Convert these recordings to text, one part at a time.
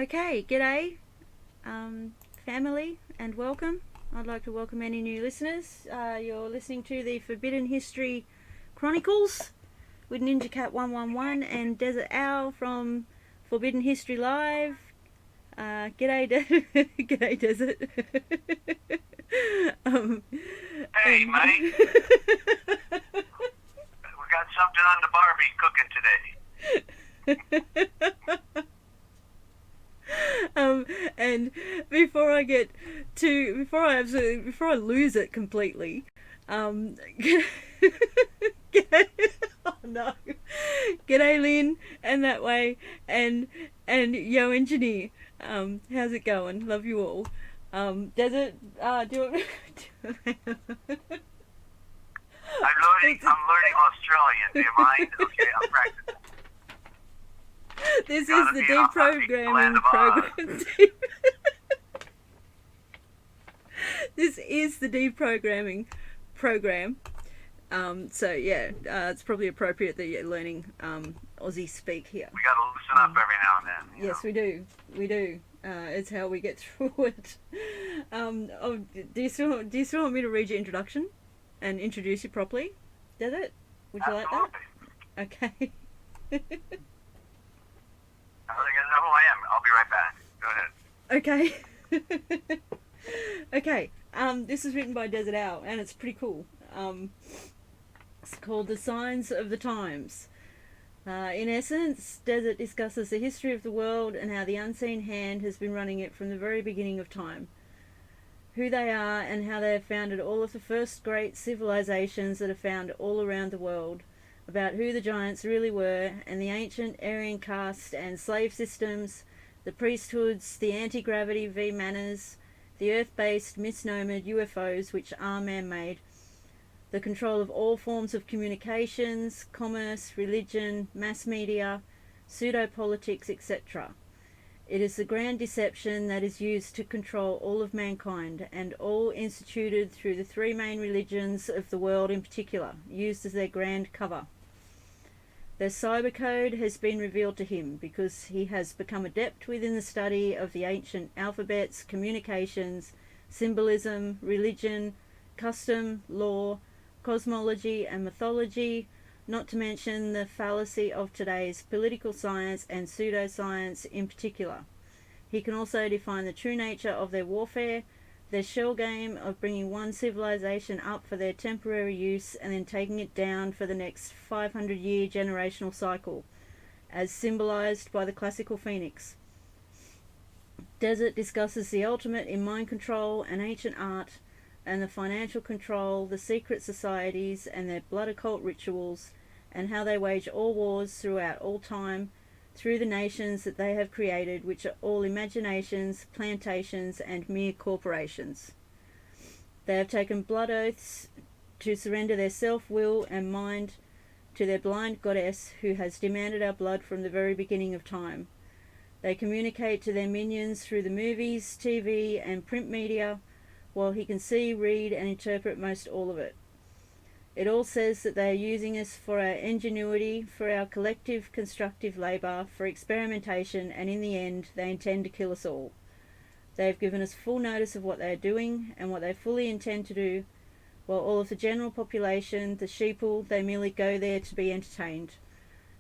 Okay, g'day, family, and welcome. I'd like to welcome any new listeners. You're listening to the Forbidden History Chronicles with NinjaCat 111 and Dezert-Owl from Forbidden History Live. G'day, Desert. Hey, mate. We got something on the Barbie cooking today. And before I lose it completely, g'day, oh no, g'day Lynn, and that way, and yo engineer, how's it going? Love you all. Desert, do you want I'm learning Australian. Do you mind? Okay, I'm practicing. This is the deprogramming program. This is the deprogramming program. So yeah, it's probably appropriate that you're learning Aussie speak here. We gotta loosen up every now and then. Yes, we do. We do. It's how we get through it. Do you still want me to read your introduction and introduce you properly? Does it? Would you like that? Okay. I think I know who I am. I'll be right back. Go ahead. Okay. Okay. This is written by Dezert-Owl, and it's pretty cool. It's called The Signs of the Times. In essence, Desert discusses the history of the world and how the unseen hand has been running it from the very beginning of time. Who they are and how they have founded all of the first great civilizations that are found all around the world, about who the giants really were, and the ancient Aryan caste and slave systems, the priesthoods, the anti-gravity V-manners, the earth-based misnomered UFOs which are man-made, the control of all forms of communications, commerce, religion, mass media, pseudo-politics, etc. It is the grand deception that is used to control all of mankind, and all instituted through the three main religions of the world in particular, used as their grand cover. Their cyber code has been revealed to him because he has become adept within the study of the ancient alphabets, communications, symbolism, religion, custom, law, cosmology and mythology, not to mention the fallacy of today's political science and pseudoscience in particular. He can also define the true nature of their warfare, their shell game of bringing one civilization up for their temporary use and then taking it down for the next 500-year generational cycle, as symbolized by the classical phoenix. Desert discusses the ultimate in mind control and ancient art, and the financial control, the secret societies and their blood occult rituals, and how they wage all wars throughout all time, through the nations that they have created, which are all imaginations, plantations, and mere corporations. They have taken blood oaths to surrender their self-will and mind to their blind goddess who has demanded our blood from the very beginning of time. They communicate to their minions through the movies, TV, and print media, while he can see, read, and interpret most all of it. It all says that they are using us for our ingenuity, for our collective constructive labour, for experimentation, and in the end, they intend to kill us all. They have given us full notice of what they are doing, and what they fully intend to do, while all of the general population, the sheeple, they merely go there to be entertained.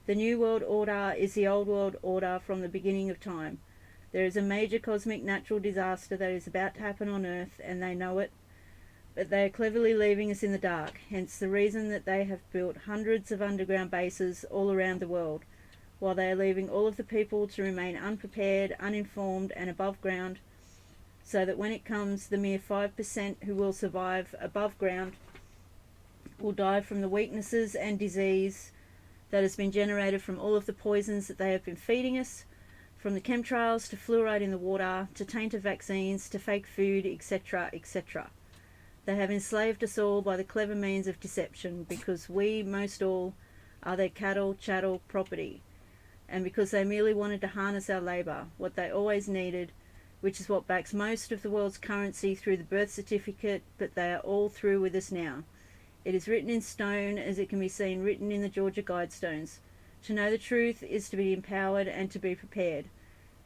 The New World Order is the Old World Order from the beginning of time. There is a major cosmic natural disaster that is about to happen on Earth, and they know it, but they are cleverly leaving us in the dark, hence the reason that they have built hundreds of underground bases all around the world, while they are leaving all of the people to remain unprepared, uninformed, and above ground, so that when it comes, the mere 5% who will survive above ground will die from the weaknesses and disease that has been generated from all of the poisons that they have been feeding us, from the chemtrails to fluoride in the water, to tainted vaccines, to fake food, etc., etc. They have enslaved us all by the clever means of deception, because we, most all, are their cattle, chattel, property, and because they merely wanted to harness our labour, what they always needed, which is what backs most of the world's currency through the birth certificate, but they are all through with us now. It is written in stone, as it can be seen written in the Georgia Guidestones. To know the truth is to be empowered and to be prepared.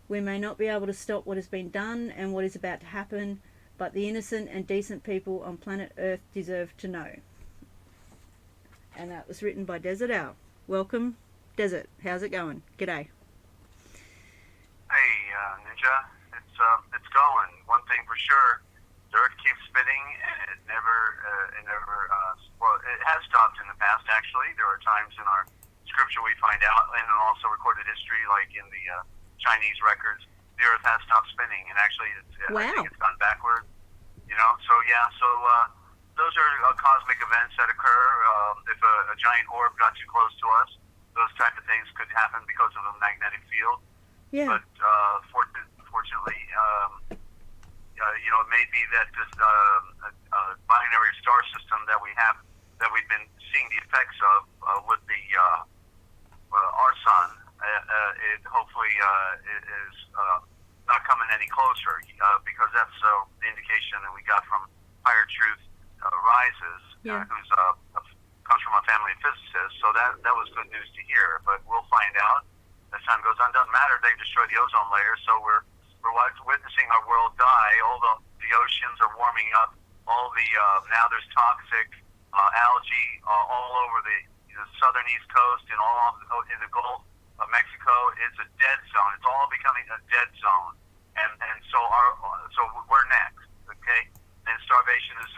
We may not be able to stop what has been done and what is about to happen, but the innocent and decent people on planet Earth deserve to know. And that was written by Dezert-Owl. Welcome, Desert. How's it going? G'day. Hey, Ninja. It's going. One thing for sure, the Earth keeps spinning, and it has stopped in the past. Actually, there are times in our scripture we find out, and also recorded history, like in the Chinese records, the Earth has stopped spinning, and actually, Wow. I think it's gone backward. So those are cosmic events that occur. If a giant orb got too close to us, those type of things could happen because of a magnetic field. Yeah. But fortunately, it may be that this binary star system that we have, that we've been seeing the effects of with the our sun, it hopefully is not coming any closer, because that's the indication that we got from Higher Truth Rises, Yeah. who's comes from a family of physicists. So that was good news to hear. But we'll find out as time goes on. Doesn't matter; they destroy the ozone layer, so we're witnessing our world die. All the oceans are warming up. All the now there's toxic algae all over the southern East Coast and all in the Gulf of Mexico. It's a dead zone. It's all becoming a dead zone, and so we're next. Okay, and starvation is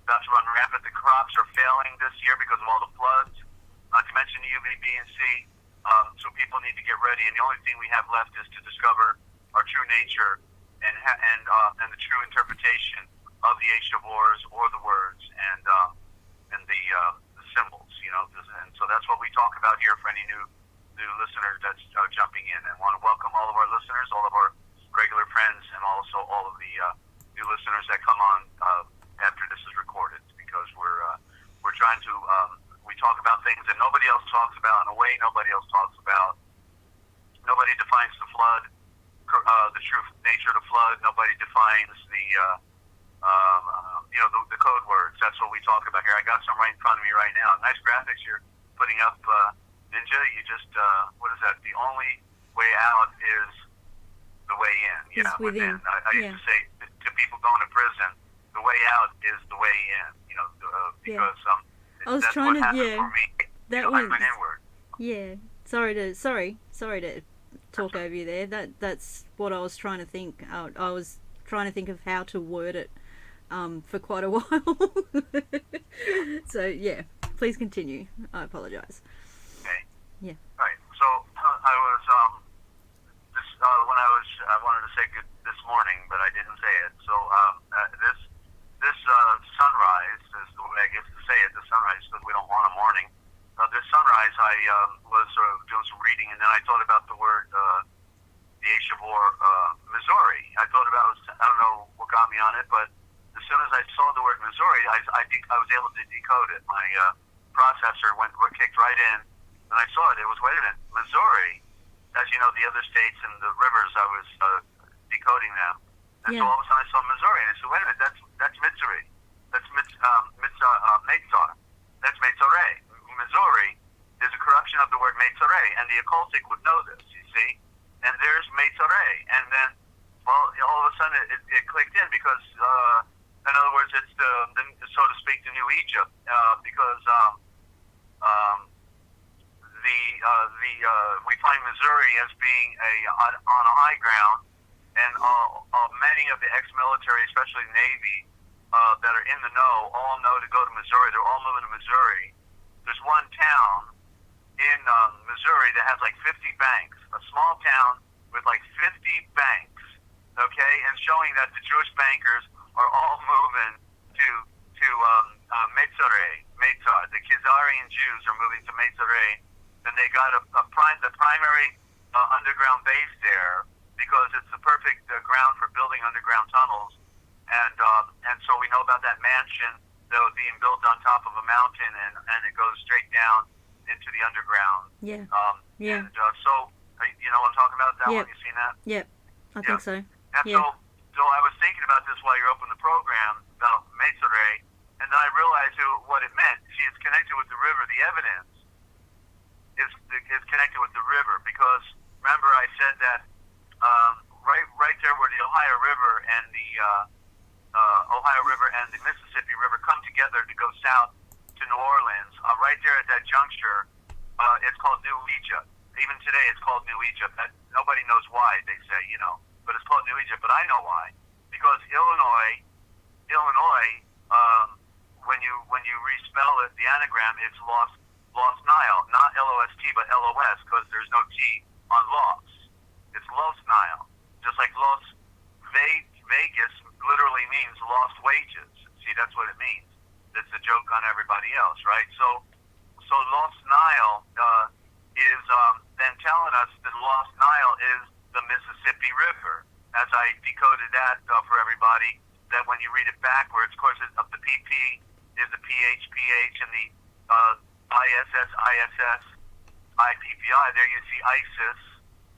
about to run rampant. The crops are failing this year because of all the floods. Not to mention UV, B, and C. So people need to get ready, and the only thing we have left is to discover our true nature and the true interpretation of the H-Ors or the words and the symbols. And so that's what we talk about here for any new listeners that's jumping in. And want to welcome all of our listeners, all of our regular friends, and also all of the new listeners that come on after this is recorded, because we're trying to we talk about things that nobody else talks about in a way nobody else talks about. Nobody defines the flood, the true nature of the flood. Nobody defines the code words. That's what we talk about here. I got some right in front of me right now. Nice graphics you're putting up, Ninja. You just what is that? The only way out is the way in. Is within. I used to say to people going to prison, the way out is the way in. Because I was that's trying what to, happened for me. that I one. went inward. Yeah. Sorry to talk over you there. That's what I was trying to think. I was trying to think of how to word it for quite a while. So yeah, please continue. I apologize. Okay. Yeah. Right. So I was I wanted to say good this morning, but I didn't say it. So this sunrise is the way I guess to say it. The sunrise, because we don't want a morning. This sunrise, I was doing some reading, and then I thought about the word the H-Or, Missouri. I thought about I don't know what got me on it, but as soon as I saw the word Missouri, I was able to decode it. My processor kicked right in, and I saw it. It was, wait a minute, Missouri. As you know, the other states and the rivers, I was decoding them. And so all of a sudden I saw Missouri, and I said, wait a minute, that's Missouri. That's Meitzar. That's Meitzore. Missouri is a corruption of the word Meitzore, and the occultic would know this, you see. And there's Meitzore. And then, well, all of a sudden it clicked in, because, in other words, it's the so to speak, the new Egypt, because we find Missouri as being on a high ground, and many of the ex-military, especially Navy, that are in the know, all know to go to Missouri. They're all moving to Missouri. There's one town in Missouri that has like 50 banks, a small town with like 50 banks, okay, and showing that the Jewish bankers are all moving to Meitzar. The Khazarian Jews are moving to Meitzar. Then they got the primary underground base there, because it's the perfect ground for building underground tunnels, and so we know about that mansion that was being built on top of a mountain, and it goes straight down into the underground. Yeah. And so you know what I'm talking about, that Yep. one? You seen that? Yep. I think so. And so I was thinking about this while you're opening the program about Meitzore, and then I realized what it meant. See, it's connected with the river. The evidence is connected with the river, because remember I said that where the Ohio River and the Mississippi River come together to go south to New Orleans. Right there at that juncture, it's called New Egypt. Even today, it's called New Egypt. Nobody knows why, they say, but it's called New Egypt. But I know why, because Illinois, when you respell it, the anagram, it's Lost Nile, not Lost, but LOS, because there's no T on Los. It's Los Nile, just like Los Vegas literally means lost wages. See, that's what it means. It's a joke on everybody else, right? So Lost Nile is then telling us that Lost Nile is the Mississippi River. As I decoded that for everybody, that when you read it backwards, of course, the PP is the PH, and the ISS, IPPI. There you see ISIS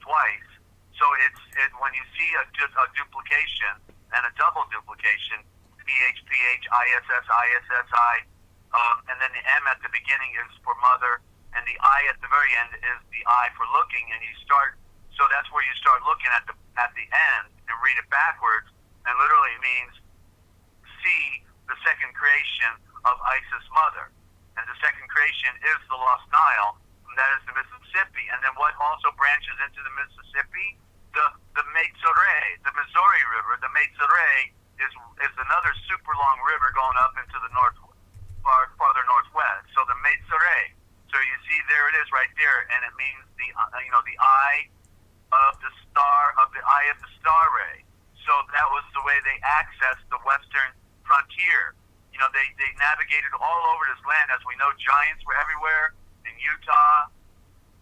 twice. So it's when you see a duplication and a double duplication, PH, ISS, ISSI, and then the M at the beginning is for mother, and the I at the very end is the I for looking, and you start. So that's where you start looking at the end and read it backwards, and literally means see the second creation of Isis mother, and the second creation is the Lost Nile, and that is the Mississippi. And then what also branches into the Mississippi? The Metzore, the Missouri River. The Metzore is another super long river going up into the farther northwest. So the Metzore. So you see, there it is right there, and it means the eye of the star ray. So that was the way they accessed the western frontier. They navigated all over this land. As we know, giants were everywhere in Utah,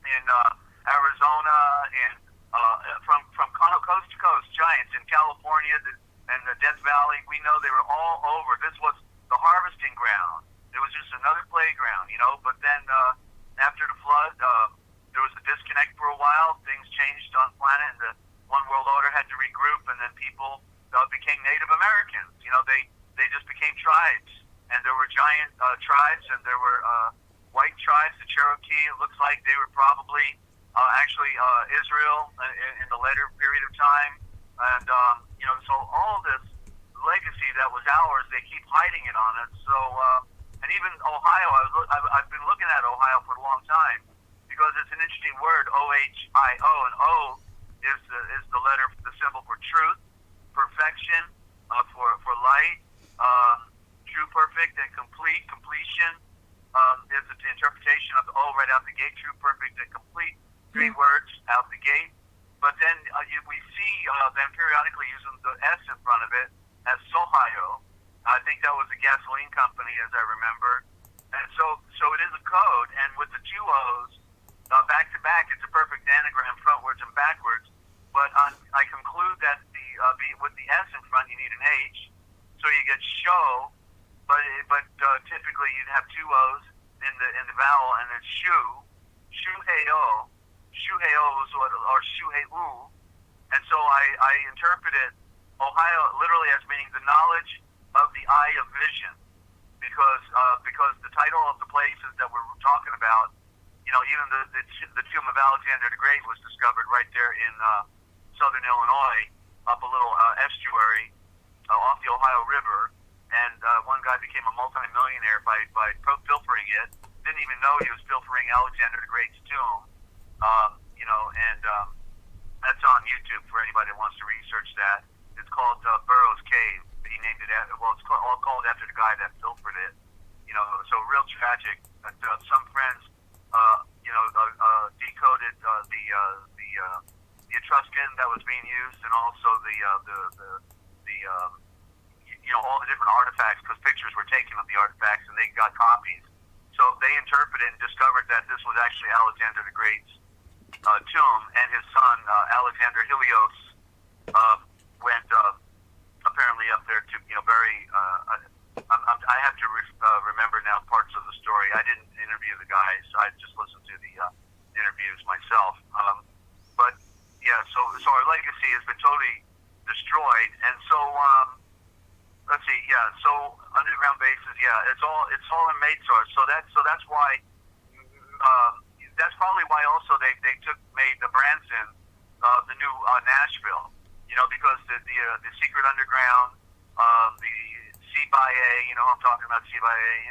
in Arizona, and from coast to coast, giants in California and the Death Valley. We know they were all over. This was the harvesting ground. It was just another playground, But then after the flood, there was a disconnect for a while. Things changed on the planet, and the One World Order had to regroup, and then people became Native Americans. They just became tribes, and there were giant tribes, and there were white tribes, the Cherokee. It looks like they were probably actually Israel in the later period of time, and so all this legacy that was ours, they keep hiding it on us. So, and even Ohio, I've been looking at Ohio for a long time because it's an interesting word, OHIO, and O is the letter, the symbol for truth, perfection, for light, true, perfect, and completion is the interpretation of the O right out the gate, true, perfect, and complete. Three words out the gate. But then we see them periodically using the S in front of it as Sohio. I think that was a gasoline company, as I remember. And so it is a code, and with the two O's back to back, it's a perfect anagram, frontwards and backwards. But I conclude that with the S in front, you need an H, so you get show. But typically you'd have two O's in the vowel, and it's shuheo. Shuheo is or shuheu, and so I interpreted Ohio literally as meaning the knowledge of the eye of vision, because the title of the places that we're talking about, even the tomb of Alexander the Great was discovered right there in southern Illinois, up a little estuary off the Ohio River, and one guy became a multi-millionaire by pilfering it. Didn't even know he was pilfering Alexander the Great's tomb. And that's on YouTube for anybody that wants to research that. It's called Burroughs Cave. He named it after, it's all called after the guy that pilfered it. So real tragic. But some friends, decoded the Etruscan that was being used, and also all the different artifacts, because pictures were taken of the artifacts, and they got copies. So they interpreted and discovered that this was actually Alexander the Great's tomb, and his son Alexander Helios went apparently up there to bury. I have to remember now parts of the story. I didn't interview the guys; I just listened to the interviews myself. But yeah, so our legacy has been totally destroyed, and so let's see. Yeah, so underground bases. Yeah, it's all in Madzar. So that's why. That's probably why also they made the Branson the new Nashville, because the secret underground, the CIA, I'm talking about CIA,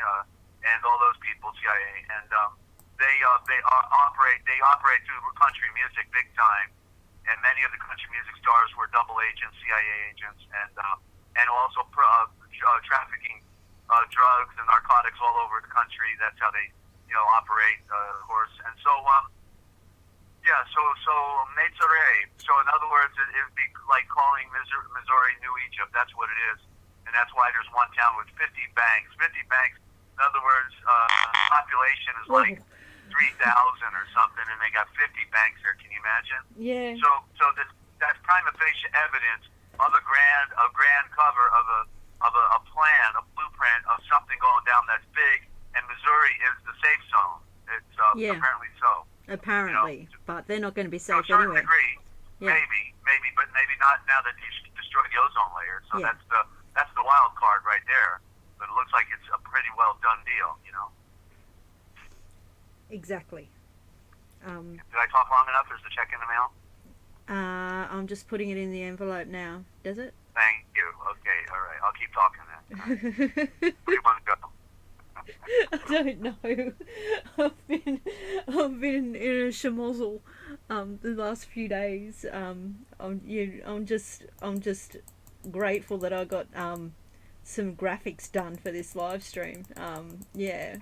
and all those people, CIA, and they operate through country music big time, and many of the country music stars were double agents, CIA agents, and also trafficking drugs and narcotics all over the country. That's how they operate, of course, and so so Dezert-Owl. So in other words, it would be like calling Missouri New Egypt. That's what it is, and that's why there's one town with 50 banks. 50 banks. In other words, population is like 3,000 or something, and they got 50 banks there. Can you imagine? Yeah. So that's prima facie evidence of a grand cover of a plan, a blueprint of something going down that's big, and Missouri is the safe zone. It's apparently so. Apparently, but they're not going to be safe to a certain anyway. degree, Yeah. maybe, but maybe not now that you destroyed the ozone layer. So Yeah. that's the wild card right there. But it looks like it's a pretty well done deal, Exactly. Did I talk long enough? Is the check in the mail? I'm just putting it in the envelope now. Does it? Thank you. Okay, all right. I'll keep talking then. Where do you want to go? I don't know. I've been in a schmozzle the last few days. I'm just grateful that I got some graphics done for this live stream. Yeah.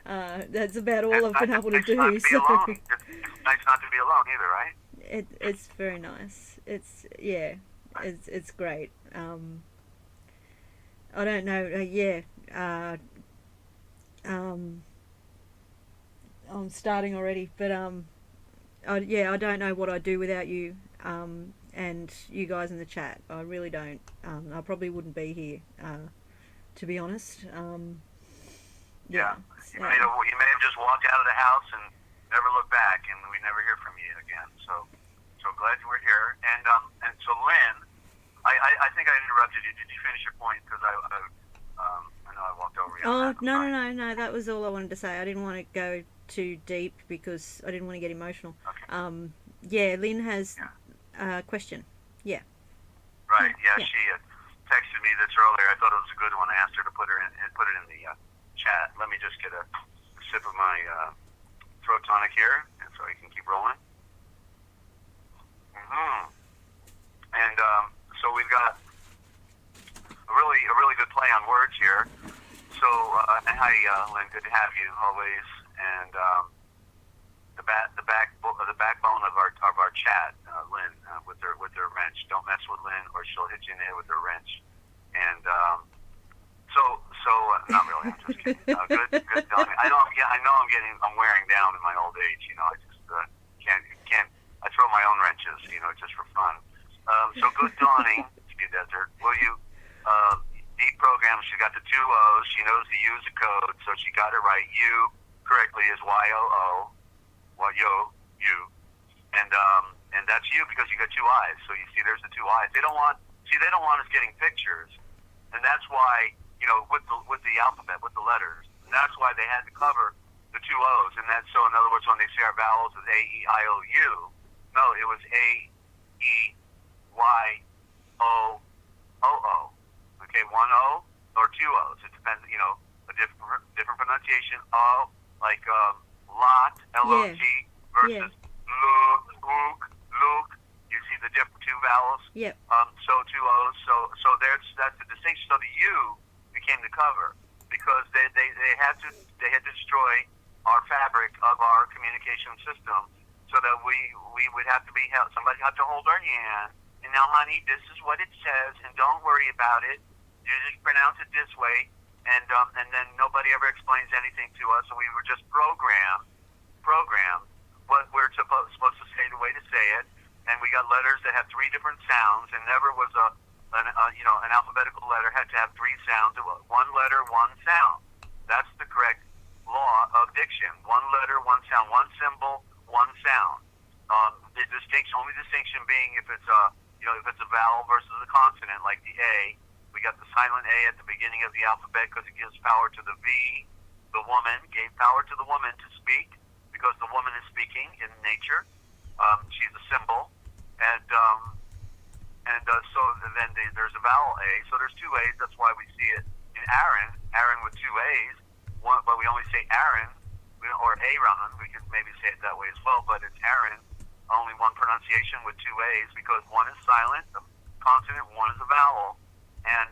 That's about all I've been able to do. It's nice not to be alone either, right? It's very nice. It's great. I don't know. I'm starting already, but I don't know what I'd do without you and you guys in the chat. I really don't. I probably wouldn't be here, to be honest. Yeah. You may have just walked out of the house and never looked back, and we never hear from you again. So glad you were here. And so Lynn, I think I interrupted you. Did you finish your point? Because I know I walked over you. Oh, no. That was all I wanted to say. I didn't want to go too deep because I didn't want to get emotional. Okay. Lynn has a question. Yeah. Right. Yeah. She texted me this earlier. I thought it was a good one. I asked her to put it in the chat. Let me just get a sip of my throat tonic here, and so I can keep rolling. And so we've got a really good play on words here. So hi, Lynn. Good to have you always. And the backbone of our chat, Lynn, with her wrench. Don't mess with Lynn, or she'll hit you in the head with her wrench. And so not really. I'm just kidding. Good telling me. I know I'm wearing down in my old age. I just can't. I throw my own wrenches. Just for fun. So good dawning, Ski Desert. Will you deprogram? She got the two O's. She knows to use the code, so she got it right. You correctly is YOO. You. And that's you because you got two eyes. So you see, there's the two eyes. They don't want us getting pictures, and that's why with the alphabet, with the letters, and that's why they had to cover the two O's. And that's so. In other words, when they say our vowels is A-E-I-O-U, no, it was A-E-Y-O-O-O. Okay, one O or two O's. It depends. A different pronunciation. O like lot, L-O-T versus look. You see the different two vowels. Yep. So two O's. So that's the distinction. So the U became the cover because they had to destroy our fabric of our communication system so that we would have to be held. Somebody had to hold our hand. And now, honey, this is what it says, and don't worry about it. You just pronounce it this way, and then nobody ever explains anything to us, and we were just programmed what we're supposed to say, the way to say it, and we got letters that have three different sounds, and never was an alphabetical letter had to have three sounds. One letter, one sound. That's the correct law of diction. One letter, one sound. One symbol, one sound. The only distinction being if it's a vowel versus a consonant, like the A. We got the silent A at the beginning of the alphabet because it gives power to the V. The woman gave power to the woman to speak because the woman is speaking in nature. She's a symbol, and vowel A. So there's two A's. That's why we see it in Aaron with two A's. One, but we only say Aaron, or Aaron. We could maybe say it that way as well, but it's Aaron. Only one pronunciation with two A's because one is silent, a consonant, one is a vowel. And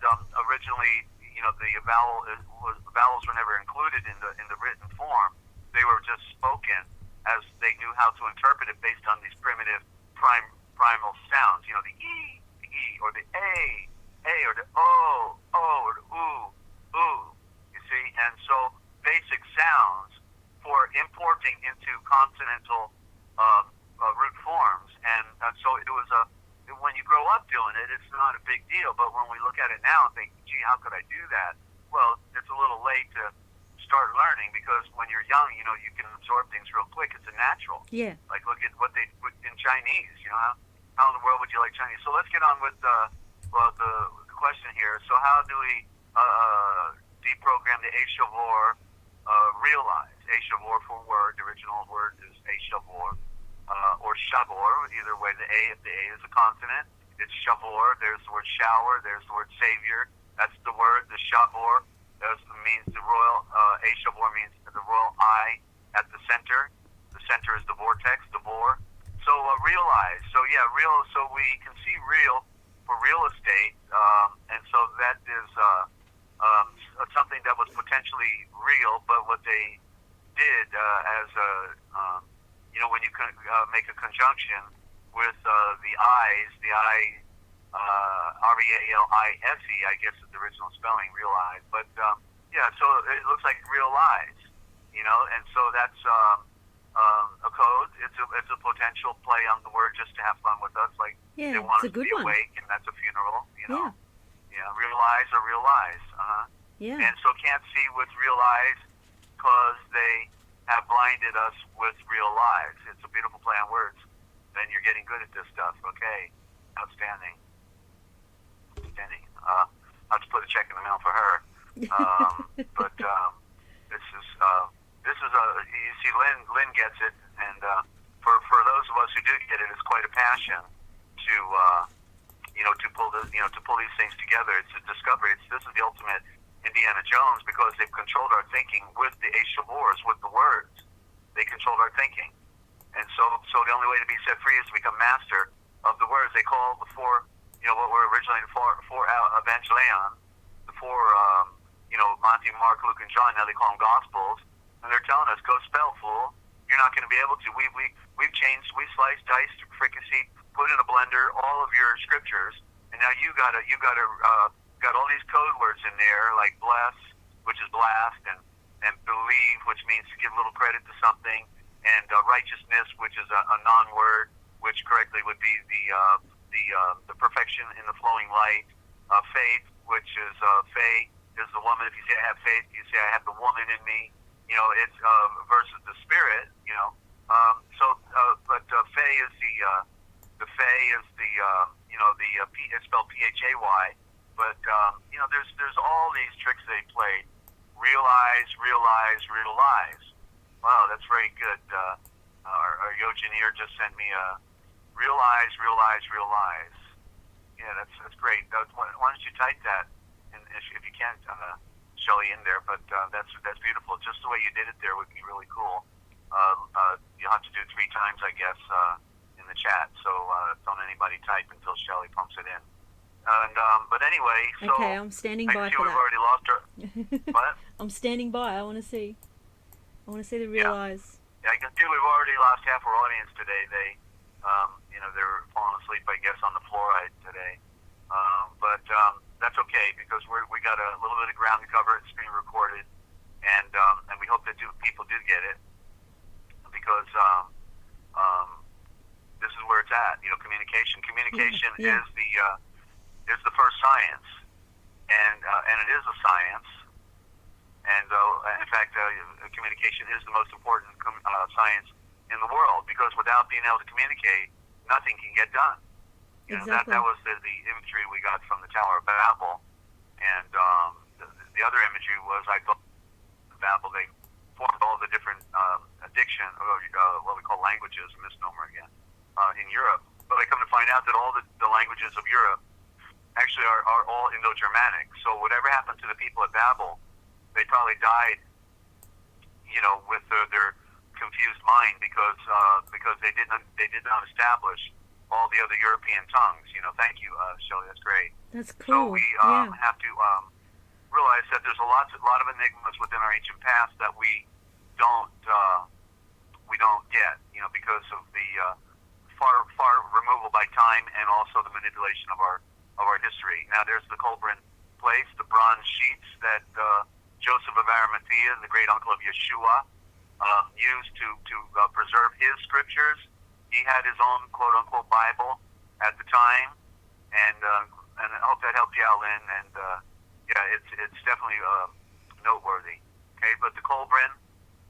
originally, the vowels were never included in the written form. They were just spoken as they knew how to interpret it based on these primitive primal sounds. The E, or the A, or the O, or the ooh. You see, and so basic sounds for importing into consonantal root forms, and so it was when you grow up doing it, it's not a big deal. But when we look at it now and think, gee, how could I do that? Well, it's a little late to start learning because when you're young, you can absorb things real quick. It's a natural. Yeah. Like look at what they put in Chinese. How in the world would you like Chinese? So let's get on with the question here. So how do we deprogram the A Shavor, realize? A Shavor for word. The original word is A Shavor. Or Shavor, either way. If the A is a consonant, it's Shavor. There's the word shower. There's the word savior. That's the word. The Shavor means the royal. A Shavor means the royal eye at the center. The center is the vortex, the bore. So realize. So yeah, real. So we can see real for real estate, and so that is something that was potentially real. But what they did as a when you make a conjunction with the I's, the I, R-E-A-L-I-S-E, I guess is the original spelling, realize. But, so it looks like realize, and so that's a code. It's a potential play on the word just to have fun with us. Like, they want us to be awake, and that's a funeral, Yeah, realize or realize. Yeah. And so can't see with realize because they have blinded us with real lives. It's a beautiful play on words. Then you're getting good at this stuff. Okay, outstanding. I'll have to put a check in the mail for her. But this is you see, Lynn gets it, and for those of us who do get it, it's quite a passion to pull these things together. It's a discovery. This is the ultimate Indiana Jones because they've controlled our thinking with the Eight Shavors, with the words. They controlled our thinking. And so the only way to be set free is to become master of the words. They call the four, what were originally the four Evangelion, the four, Matthew, Mark, Luke, and John, now they call them Gospels. And they're telling us, go spell, fool. You're not going to be able to. We've changed, we sliced, diced, fricassee, put in a blender all of your scriptures, and now you got all these code words in there, like bless, which is blast, and believe, which means to give a little credit to something, and righteousness, which is a non-word, which correctly would be the perfection in the flowing light. Faith, which is faith, is the woman. If you say I have faith, you say I have the woman in me. It's versus the spirit. But Faye is the Faye is it's spelled P-H-A-Y. But there's all these tricks they played. Realize. Wow, that's very good. Our Yogineer just sent me a realize. Yeah, that's great. Why don't you type that? And if you can't, Shelley in there. But that's beautiful. Just the way you did it there would be really cool. You'll have to do it 3 times, I guess, in the chat. So don't anybody type until Shelley pumps it in. And but anyway, so okay, I'm standing by for we've that. already lost our. What? I'm standing by. I want to see the realize. Yeah, I can see we've already lost half our audience today. They, they were falling asleep, I guess, on the fluoride today. But that's okay because we got a little bit of ground to cover. It's being recorded, and we hope that people do get it because this is where it's at. Communication. Communication is the first science, and it is a science. And in fact, communication is the most important science in the world because without being able to communicate, nothing can get done. Exactly. That was the imagery we got from the Tower of Babel, and the other imagery was I thought Babel they formed all the different diction, or what we call languages, misnomer again, in Europe. But I come to find out that all the languages of Europe actually are all Indo-Germanic. So whatever happened to the people at Babel, they probably died, with their confused mind because they did not establish all the other European tongues. Thank you, Shelley. That's great. That's cool. So we have to realize that there's a lot of enigmas within our ancient past that we don't get, because of the far removal by time and also the manipulation of our history. Now there's the Colburn place, the bronze sheets that Joseph of Arimathea, the great uncle of Yeshua, used to preserve his scriptures. He had his own quote unquote Bible at the time, and I hope that helped you out, Lynn. And it's definitely noteworthy. Okay, but the Colburn,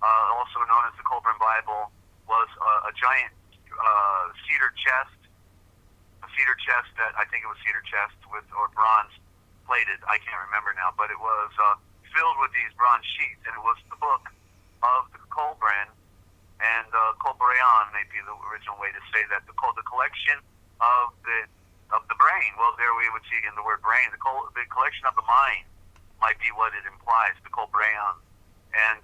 also known as the Colburn Bible, was a giant cedar chest that I think it was cedar chest or bronze plated. I can't remember now, but it was filled with these bronze sheets, and it was the book of the Colburn, and Colburion may be the original way to say that. The collection of the brain. Well, there we would see in the word brain, the collection of the mind might be what it implies, the Colburion. And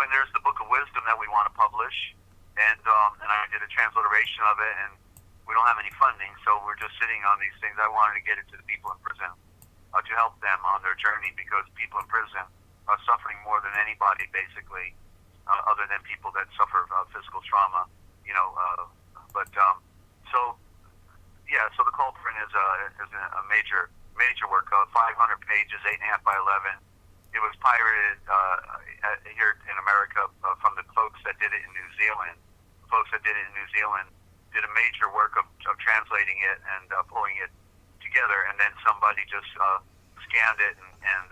and there's the Book of Wisdom that we want to publish, and I did a transliteration of it, and we don't have any funding, so we're just sitting on these things. I wanted to get it to the people in prison to help them on their journey, because people in prison are suffering more than anybody, basically, other than people that suffer physical trauma, So the Colburn is a major work, 500 pages, 8.5 by 11. It was pirated here in America from the folks that did it in New Zealand. The folks that did it in New Zealand did a major work of translating it and pulling it together, and then somebody just scanned it and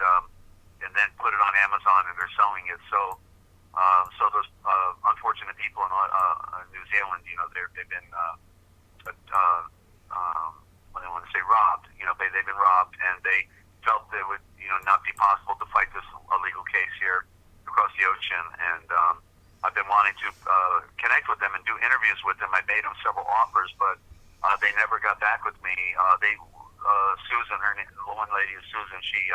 then put it on Amazon, and they're selling it. So those unfortunate people in New Zealand, they've been what do I want to say, robbed. They've been robbed, and they felt that it would not be possible to fight this illegal case here across the ocean. And I've been wanting to connect with them and do interviews with them. I made them several offers, but they never got back with me. Susan, the one lady is Susan, she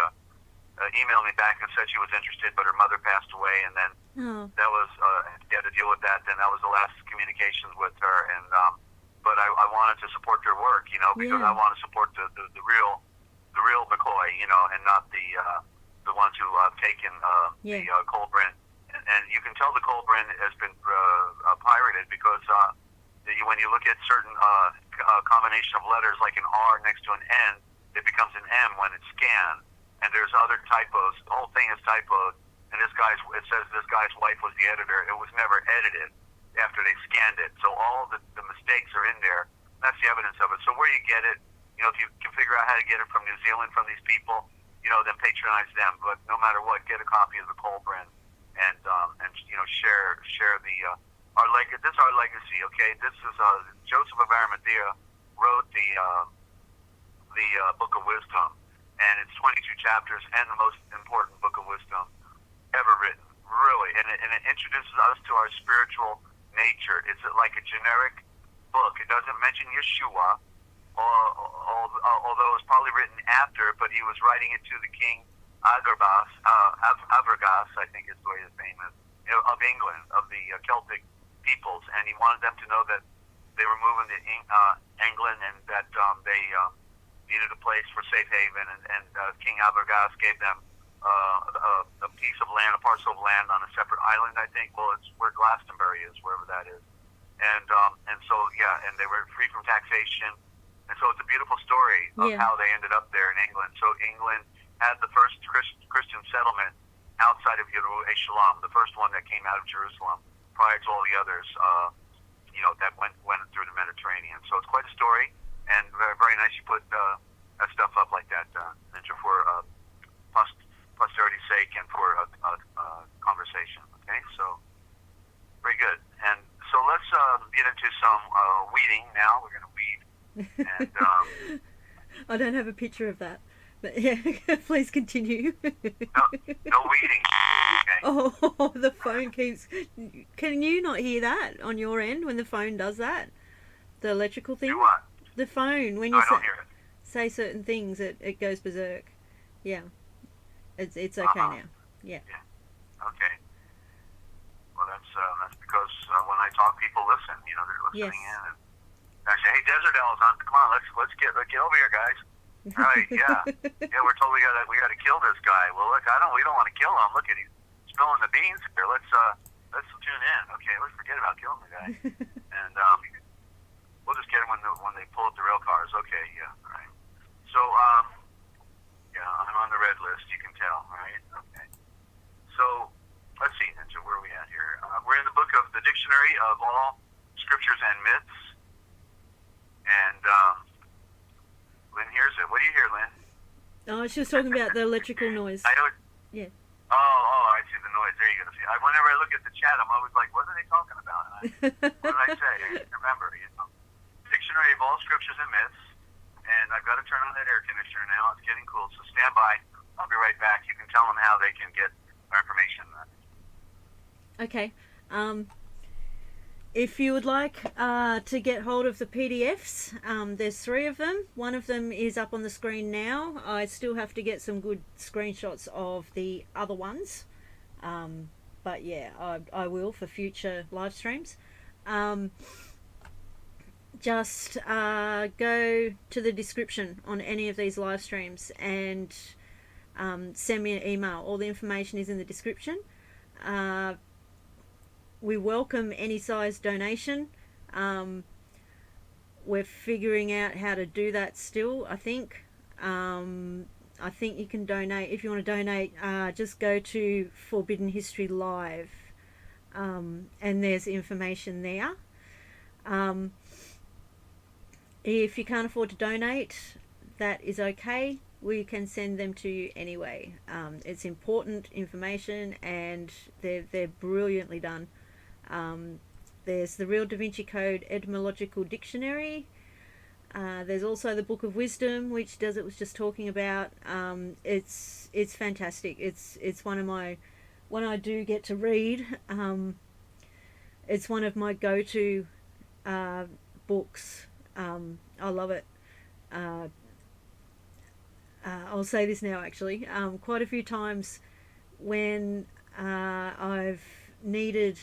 emailed me back and said she was interested, but her mother passed away, and then that was she had to deal with that. Then that was the last communications with her. And but I wanted to support their work, because I want to support the real McCoy, and not the ones who have taken the Colburn. And you can tell the Colburn has been pirated because when you look at certain combination of letters, like an R next to an N, it becomes an M when it's scanned. And there's other typos. The whole thing is typoed. And it says this guy's wife was the editor. It was never edited after they scanned it. So all the mistakes are in there. That's the evidence of it. So where you get it, if you can figure out how to get it from New Zealand, from these people, then patronize them. But no matter what, get a copy of the Colburn and share the this is our legacy. Okay, this is Joseph of Arimathea wrote the Book of Wisdom, and it's 22 chapters and the most important book of wisdom ever written, really. And it introduces us to our spiritual nature. It's like a generic book. It doesn't mention Yeshua, although it was probably written after, but he was writing it to the king Avergas, I think is the way his name is, of England, of the Celtic peoples, and he wanted them to know that they were moving to England, and that they needed a place for safe haven, and King Avergas gave them a piece of land, a parcel of land on a separate island, I think. Well, it's where Glastonbury is, wherever that is. And they were free from taxation. And so it's a beautiful story of how they ended up there in England. So England had the first Christian settlement outside of Jerusalem, the first one that came out of Jerusalem, prior to all the others, that went through the Mediterranean. So it's quite a story, and very, very nice you put that stuff up like that, Ninja, for posterity's sake and for conversation. Okay, so very good. And so let's get into some weeding now. We're going to weed. And, I don't have a picture of that, but yeah, please continue. No weeding. Okay. Oh, the phone keeps... Can you not hear that on your end when the phone does that? The electrical thing? Do what? The phone, when No, you I don't hear it. say certain things, it goes berserk. Yeah. It's okay Uh-huh. now. Yeah. Yeah. Okay. Well, that's because when I talk, people listen. You know, they're Yes. listening in, and I say, "Hey, Desert-Owl's on. Come on, let's get over here, guys." Right? Yeah. Yeah. We're told we gotta kill this guy. Well, look, we don't want to kill him. Look at he's spilling the beans here. Let's tune in. Okay, let's forget about killing the guy, and we'll just get him when they pull up the rail cars. Okay. Yeah. All right. So yeah, I'm on the red list. You can tell, right? Okay. So let's see, Ninja, where are we at here? We're in the book of the Dictionary of All Scriptures and Myths. And Lynn hears it. What do you hear, Lynn? Oh, she was talking about the electrical noise. I know. Yeah. Oh, I see the noise. There you go. See, whenever I look at the chat, I'm always like, what are they talking about? What did I say? I can't remember. You know. Dictionary of All Scriptures and Myths. And I've got to turn on that air conditioner now. It's getting cool. So stand by. I'll be right back. You can tell them how they can get our information. Okay. If you would like to get hold of the PDFs, there's 3 of them. One of them is up on the screen now. I still have to get some good screenshots of the other ones. But yeah, I will for future live streams. Just go to the description on any of these live streams and send me an email. All the information is in the description. We welcome any size donation. We're figuring out how to do that still, I think. I think you can donate. If you want to donate, just go to Forbidden History Live. And there's information there. If you can't afford to donate, that is okay. We can send them to you anyway. It's important information, and they're brilliantly done. There's the Real Da Vinci Code Etymological Dictionary. There's also the Book of Wisdom, which Desert was just talking about. It's fantastic. It's one of my, when I do get to read, it's one of my go-to books. I love it. I'll say this now, actually. Quite a few times when I've needed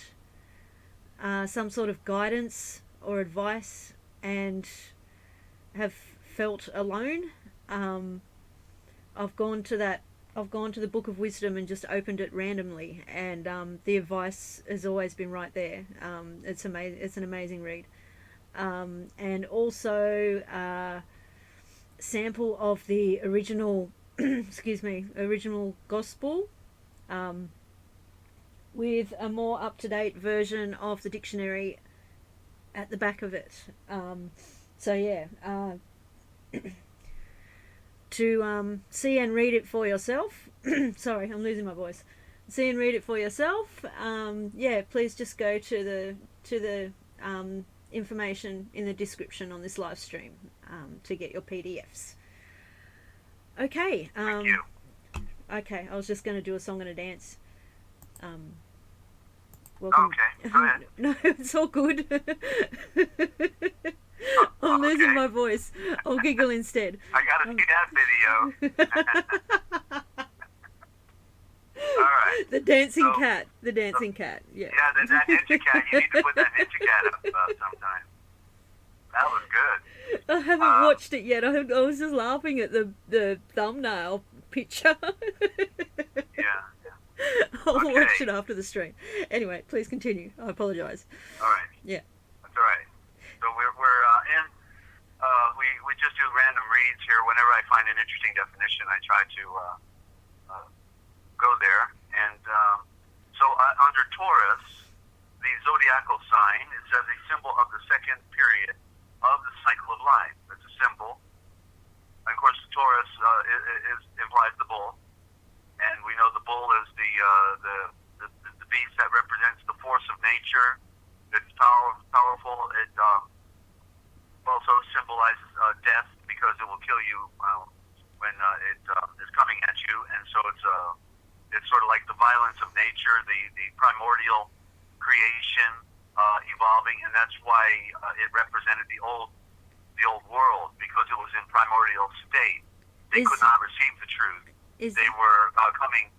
some sort of guidance or advice and have felt alone, I've gone to the Book of Wisdom and just opened it randomly, and the advice has always been right there. It's amazing. It's an amazing read. And also sample of the original original gospel, with a more up-to-date version of the dictionary at the back of it. So yeah, to see and read it for yourself. Sorry, I'm losing my voice. See and read it for yourself. Yeah, please just go to the information in the description on this live stream to get your PDFs. Okay. Thank you. Okay, I was just going to do a song and a dance. Welcome. Okay, go ahead. No, it's all good. I'm losing my voice. I'll giggle instead. I gotta see that video. All right. The dancing cat. The dancing cat. Yeah. Yeah, that NinjaCat. You need to put that NinjaCat up sometime. That was good. I haven't watched it yet. I was just laughing at the thumbnail picture. Yeah. I'll Okay. watch it after the stream. Anyway, please continue. I apologise. All right. Yeah. That's all right. So we're in. We just do random reads here. Whenever I find an interesting definition, I try to go there. And so under Taurus, the zodiacal sign, it says a symbol of the second period of the cycle of life. It's a symbol. And of course, Taurus implies the bull. And we know the bull is the beast that represents the force of nature. It's powerful. It also symbolizes death, because it will kill you when it is coming at you. And so it's sort of like the violence of nature, the primordial creation evolving, and that's why it represented the old world. was in primordial state. They Is- could not receive the truth. They were coming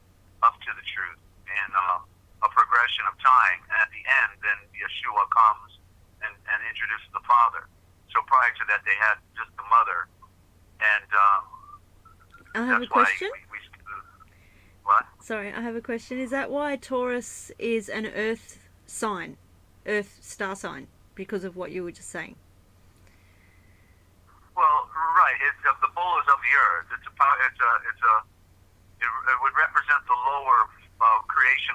up to the truth in a progression of time. And at the end, then Yeshua comes and introduces the Father. So prior to that, they had just the Mother. And I have a that's why question. What? Sorry, I have a question. Is that why Taurus is an Earth sign, Earth star sign, because of what you were just saying? Well, right. The bull is of the earth. It would represent the lower creation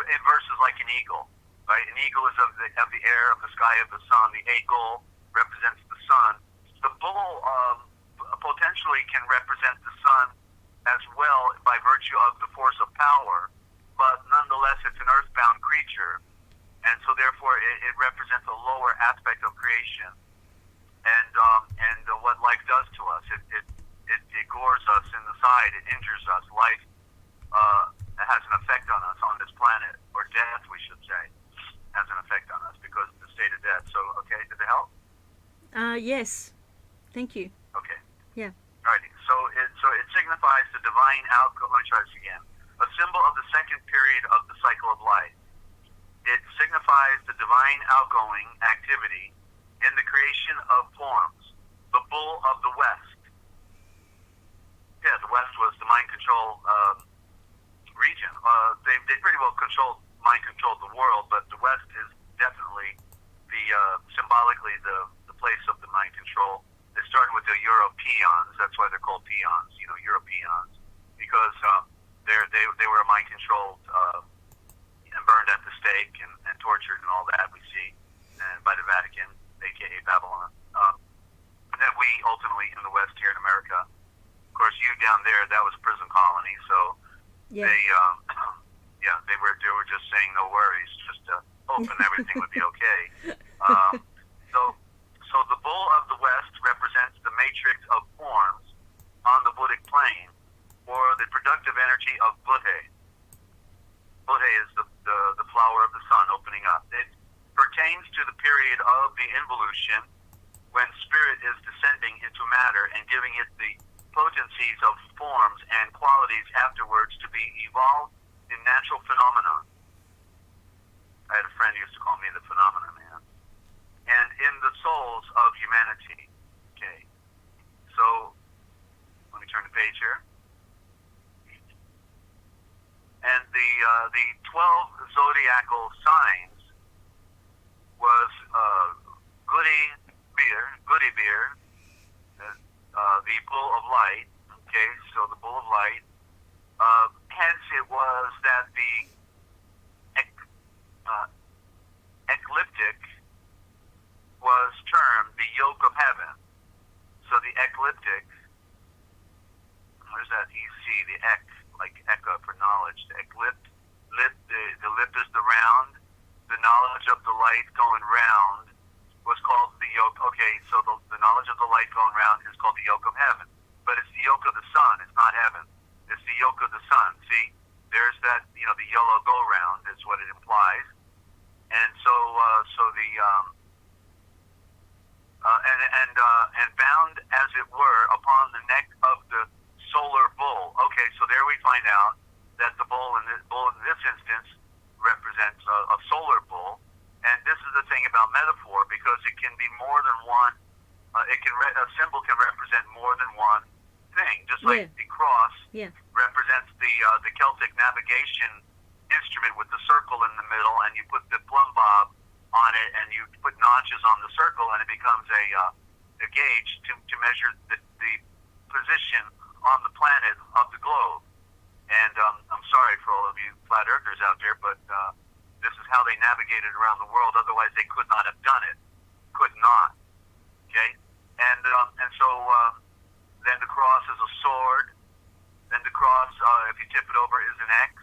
in verses like an eagle, right? An eagle is of the air, of the sky, of the sun. The eagle represents the sun. The bull potentially can represent the sun as well by virtue of the force of power, but nonetheless it's an earthbound creature, and so therefore it represents a lower aspect of creation, and what life does to us. It gores us in the side, it injures us. Life has an effect on us on this planet, or death we should say, has an effect on us because of the state of death. So, okay, did it help? Yes. Thank you. Okay. Yeah. Alrighty. So it signifies the divine outcome. Let me try this again. A symbol of the second period of the cycle of life. It signifies the divine outgoing activity in the creation of forms. The bull of the West. Yeah, the West was the mind control region. They pretty well mind controlled the world, but the West is definitely the symbolically the place of the mind control. They started with the Europeans. That's why they're called peons. Europeans, because they were mind controlled and burned at the stake and tortured and all that we see, and by the Vatican, aka Babylon. And then we ultimately in the West here in America. Of course, you down there, that was a prison colony, so Yeah. they were just saying no worries, just hoping everything would be okay. So the bull of the West represents the matrix of forms on the Buddhic plane, or the productive energy of Buddha. Buddha is the flower of the sun opening up. It pertains to the period of the involution, when spirit is descending into matter and giving it the potencies of forms and qualities afterwards to be evolved in natural phenomenon. I had a friend who used to call me the phenomenon man. And in the souls of humanity. Okay. So, let me turn the page here. And the 12 zodiacal signs was Goody Beer, the bull of light. Okay, so the bull of light. Hence, it was that the ecliptic was termed the yoke of heaven. So the ecliptic, where's that EC? The ec, like echo for knowledge. The the lip is the round. The knowledge of the light going round was called the yoke. Okay, so the knowledge of the light going round is called the yoke of heaven. But it's the yoke of the sun. It's not heaven. It's the yoke of the sun. See, there's that, the yellow go round is what it implies. And so the and bound as it were upon the neck of the solar bull. Okay, so there we find out that the bull in this instance represents a solar bull, and this is the thing about metaphor, because it can be more than one. A symbol can represent more than one thing, just like the cross represents the Celtic navigation instrument with the circle in the middle, and you put the plumb bob on it, and you put notches on the circle, and it becomes a gauge to measure the position on the planet of the globe. And I'm sorry for all of you flat earthers out there, but this is how they navigated around the world. Otherwise, they could not have done it. Could not. Okay? And so then the cross is a sword. Then the cross, if you tip it over, is an X.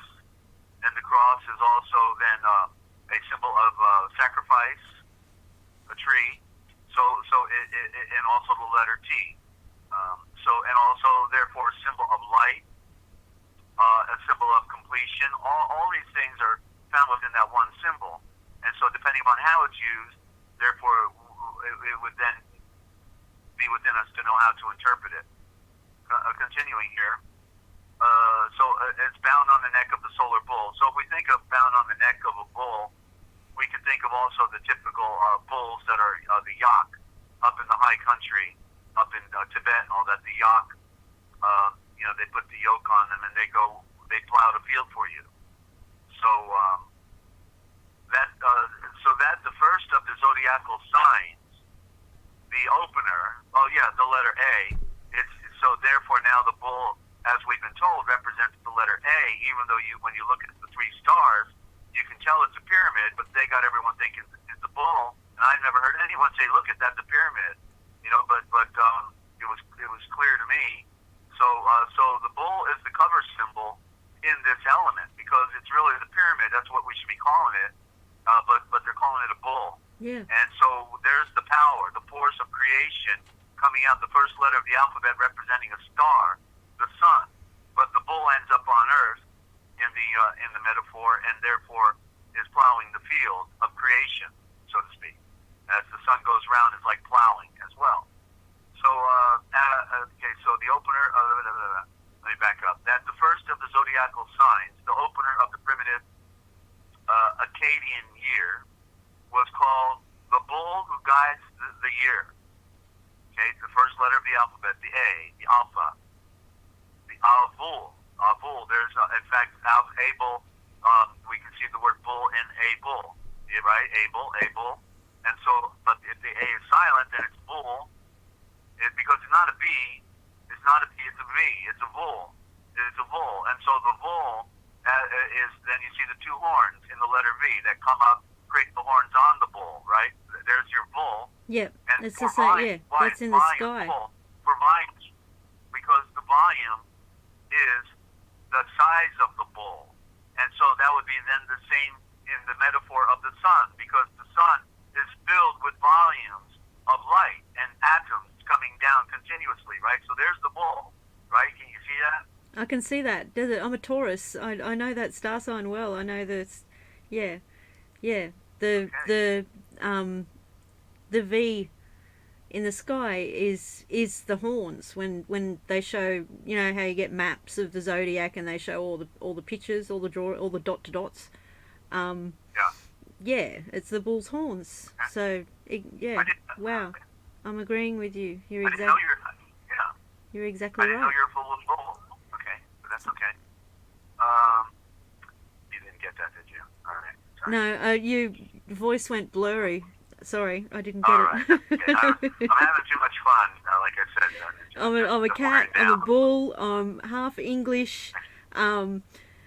And the cross is also then a symbol of sacrifice, a tree. So and also the letter T. And also therefore a symbol of light, a symbol of completion. All these things are found within that one symbol. And so depending on how it's used, therefore it would then be within us to know how to interpret it. Continuing here. It's bound on the neck of the solar bull. So if we think of bound on the neck of a bull, we can think of also the typical bulls that are the yak up in the high country, up in Tibet and all that. The yak, they put the yoke on them and they plow the field for you. So that the first of the zodiacal signs, the opener. Oh yeah, the letter A. So therefore now the bull, as we've been told, represents the letter A, even though when you look at the three stars, you can tell it's a pyramid, but they got everyone thinking it's a bull, and I've never heard anyone say, look, that's a pyramid, but it was clear to me. So the bull is the cover symbol in this element, because it's really the pyramid, that's what we should be calling it, but they're calling it a bull. Yeah. And so there's the power, the force of creation coming out, the first letter of the alphabet representing a star, the sun, but the bull ends up on Earth in the metaphor, and therefore is plowing the field of creation, so to speak. As the sun goes round, it's like plowing as well. So so the opener. Let me back up. That the first of the zodiacal signs, the opener of the primitive Akkadian year, was called the bull who guides the year. Okay, the first letter of the alphabet, the A, the alpha. Avul. There's, in fact, Abel. We can see the word bull in a bull, right? Abel. And so, but if the A is silent, then it's bull. Because it's not a B. It's not a B. It's a V. It's a vul. It's a vul. And so the vul is. Then you see the two horns in the letter V that come up, create the horns on the bull, right? There's your bull. Yep. And It's the same. Yeah. That's in the sky. For volume, because the volume is the size of the bull. And so that would be then the same in the metaphor of the sun, because the sun is filled with volumes of light and atoms coming down continuously, right? So there's the bull, right? Can you see that? I can see that. I'm a Taurus. I know that star sign well. I know this. Yeah. The V in the sky is the horns when they show, how you get maps of the zodiac and they show all the pictures, all the dot to dots. Yeah, it's the bull's horns. So wow, I'm agreeing with you. You're exactly I didn't know right. you're full of bull. Okay, but that's okay. You didn't get that, did you? All right. Sorry. No, your voice went blurry. Sorry, I didn't get All right. it. Okay. I'm having too much fun, like I said. I'm a cat. I'm a bull. I'm half English.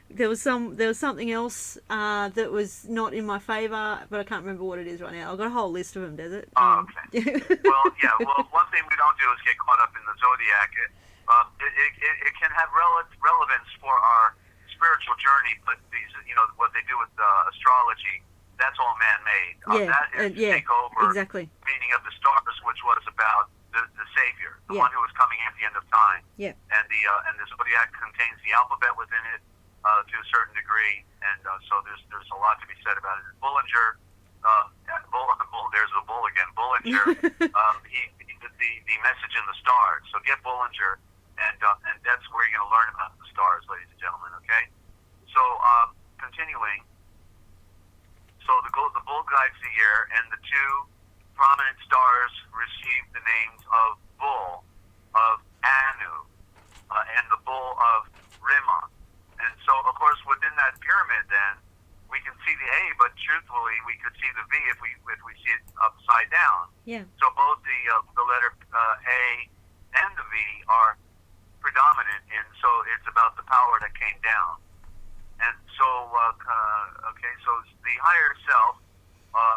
There was something else that was not in my favour, but I can't remember what it is right now. I've got a whole list of them, Desert. Okay. Well, one thing we don't do is get caught up in the zodiac. It can have relevance for our spiritual journey, but these, what they do with astrology, that's all man-made. That is to take over exactly. meaning of the stars, which was about the Savior, the one who was coming at the end of time. Yeah. And the zodiac contains the alphabet within it to a certain degree, and so there's a lot to be said about it. Bullinger, there's the bull again. Bullinger, he did the message in the stars. So get Bullinger, and that's where you're going to learn about the stars, ladies and gentlemen. Okay. So continuing. So the bull guides the year, and the two prominent stars receive the names of Bull, of Anu, and the Bull of Rimmon. And so, of course, within that pyramid, then we can see the A, but truthfully, we could see the V if we see it upside down. Yeah. So both the letter A and the V are predominant, and so it's about the power that came down. And so, so the higher self,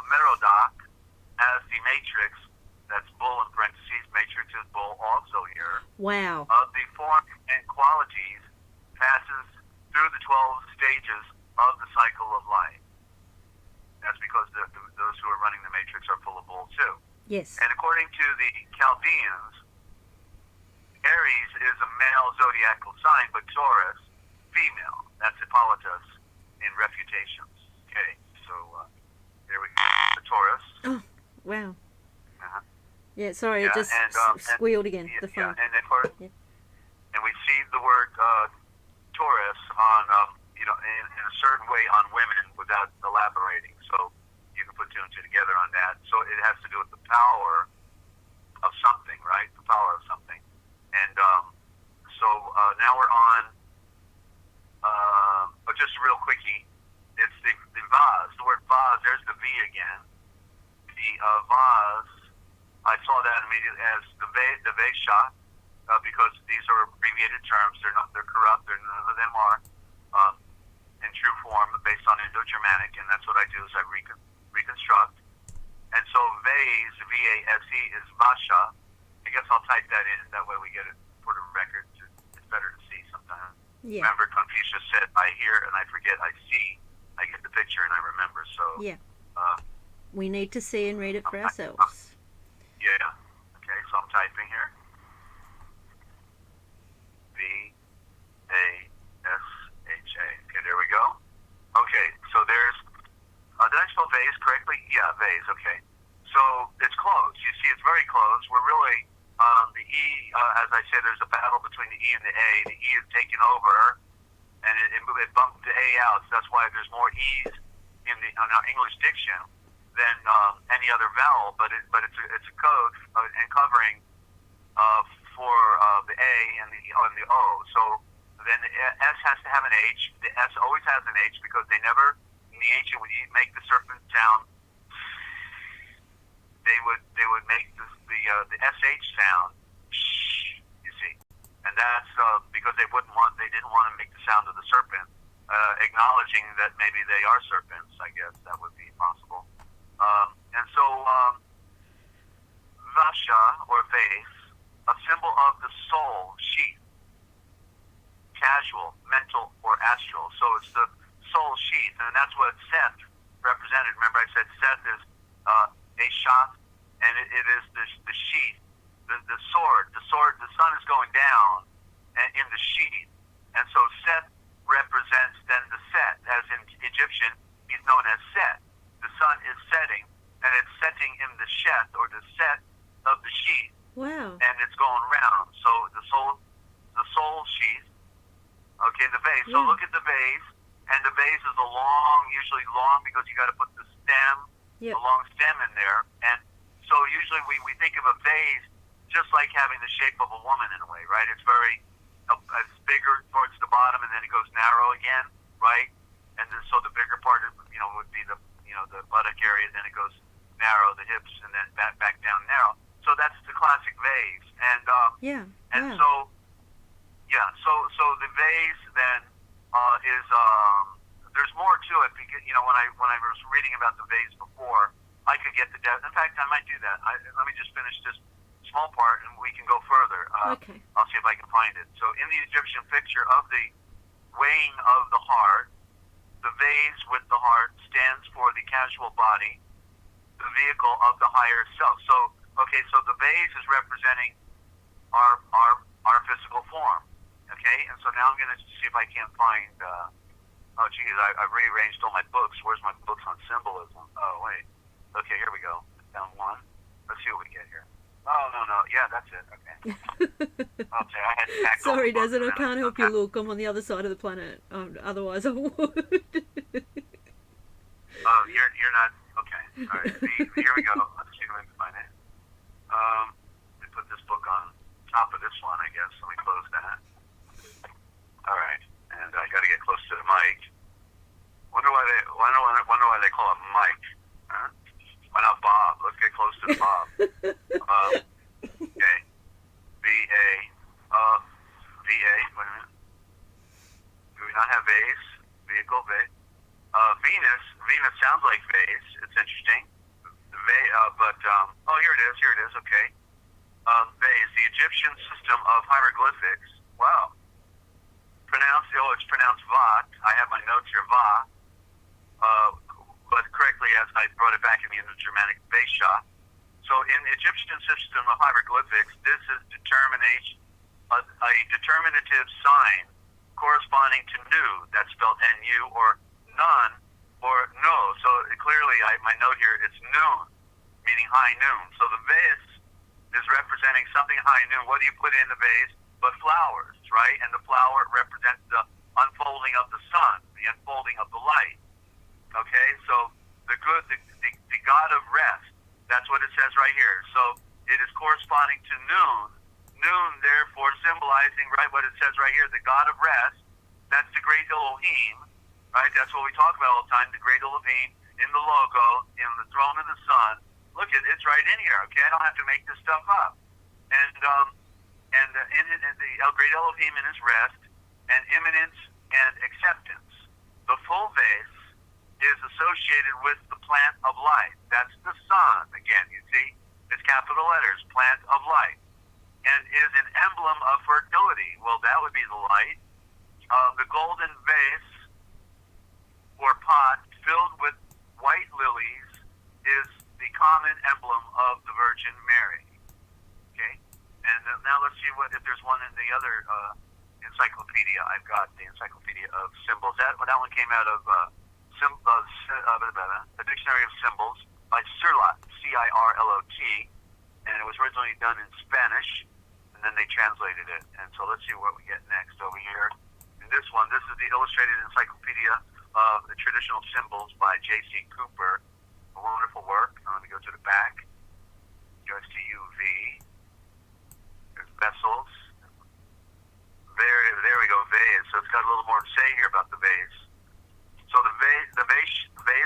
Merodach, as the matrix, that's bull in parentheses, matrix is bull also here. Wow. Of the form and qualities passes through the 12 stages of the cycle of life. That's because those who are running the matrix are full of bull too. Yes. And according to the Chaldeans, Aries is a male zodiacal sign, but Taurus, female. That's Hippolytus in Refutations. Okay, so here we go. The Taurus. Oh, wow. Yeah, sorry, it Yeah, just squealed again, the phone. and of course, Yeah. and we see the word Taurus on, in a certain way on women without elaborating. So you can put two and two together on that. So it has to do with the power of something, right? The power of something. And now we're on, but just real quickie, it's the vase. The word vase, there's the V again. The vase, I saw that immediately as the Vesha, because these are abbreviated terms. They're corrupt. None of them are in true form based on Indo-Germanic, and that's what I do is I reconstruct. And so vase, V-A-S-E, is Vasha. I guess I'll type that in. That way we get it for the record. It's better to see sometimes. Yeah. Remember, Confucius said, I hear and I forget, I see. I get the picture and I remember. So yeah. We need to see and read it for ourselves. Yeah. Okay, so I'm typing here. V-A-S-H-A. Okay, there we go. Okay, so there's... did I spell vase correctly? Yeah, vase, okay. So it's close. You see, it's very close. We're really... the E, as I said, there's a battle between the E and the A. The E is taken over, and it bumped the A out. So that's why there's more E's in our English diction than any other vowel. But it's a code and covering for the A and the O. So then the S has to have an H. The S always has an H because they never, in the ancient, when you make the serpent sound, they would make the SH sound. You see, and that's because they didn't want to make the sound of the serpent, acknowledging that maybe they are serpents. I guess that would be possible. And so Vasha or vase, a symbol of the soul, sheath, casual, mental, or astral. So it's the soul sheath, and that's what Seth represented. Remember I said Seth is a shot, and it is the sheath, the sword. The sun is going down in the sheath. And so Seth represents then the Set. As in Egyptian, he's known as Set. The sun is setting, and it's setting in the Shet, or the set of the sheath. Wow. And it's going round. So the soul sheath, okay, the vase. Yeah. So look at the vase, and the vase is usually long because you got to put the stem, yep, the long stem in there. And so usually we think of a vase just like having the shape of a woman in a way, right? It's it's bigger towards the bottom, and then it goes narrow again, right? And then so the bigger part, would be the buttock area. Then it goes narrow, the hips, and then back down narrow. So that's the classic vase. And so the vase then is there's more to it because when I was reading about the vase before, I could get the depth. In fact, I might do that. Let me just finish this small part, and we can go further. Okay. I'll see if I can find it. So in the Egyptian picture of the weighing of the heart, the vase with the heart stands for the casual body, the vehicle of the higher self. So the vase is representing our physical form. Okay, and so now I'm going to see if I can't find. I've rearranged all my books. Where's my books on symbolism? Oh wait. Okay, here we go. Found one. Let's see what we get here. Oh no. Yeah, that's it. Okay. Okay, I had to pack. Sorry, Desert. I can't help you look. I'm on the other side of the planet. Otherwise, I would. Oh, you're not. Okay. All right. Here we go. Let's see if I can find it. Let me put this book on top of this one, I guess. Let me close that. All right. And I got to get close to the mic. Wonder why they call it Mike. Huh? Why not Bob? Let's get close to the Bob. Okay. V-A. Wait a minute. Do we not have vase? Vehicle, vase? Venus sounds like vase. It's interesting. Here it is. Okay. Vase, the Egyptian system of hieroglyphics. Wow. It's pronounced Va. I have my notes here, Va. But correctly, as I brought it back in the Indo-Germanic, Vesha. So in the Egyptian system of hieroglyphics, this is a determinative sign corresponding to nu, that's spelled N-U, or none, or no. So clearly, my note here, it's noon, meaning high noon. So the vase is representing something high noon. What do you put in the vase? But flowers, right? And the flower represents the unfolding of the sun, the unfolding of the light. Okay, so the God of rest. That's what it says right here. So it is corresponding to noon. Noon, therefore, symbolizing, right, what it says right here, the God of rest. That's the great Elohim, right? That's what we talk about all the time, the great Elohim in the logo, in the throne of the sun. Look, it's right in here, okay? I don't have to make this stuff up. And the great Elohim in his rest and immanence and acceptance. The full vase is associated with the plant of life. That's the sun, again, you see? It's capital letters, plant of life. And is an emblem of fertility. Well, that would be the light. The golden vase or pot filled with white lilies is the common emblem of the Virgin Mary. Okay? And now let's see if there's one in the other encyclopedia. I've got the Encyclopedia of Symbols. That one came out of the Dictionary of Symbols by Cirlot, Cirlot, and it was originally done in Spanish, and then they translated it. And so let's see what we get next over here. In this one, this is the Illustrated Encyclopedia of the Traditional Symbols by J.C. Cooper. A wonderful work. Let me go to the back. Goes to UV. There's vessels. There we go, vase. So it's got a little more to say here about the vase. So the vase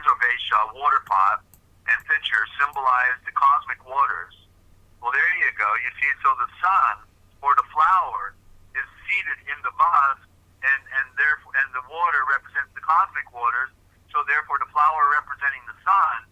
or vase, water pot, and pitcher symbolize the cosmic waters. Well, there you go. You see, so the sun or the flower is seated in the vase, and the water represents the cosmic waters. So therefore, the flower representing the sun.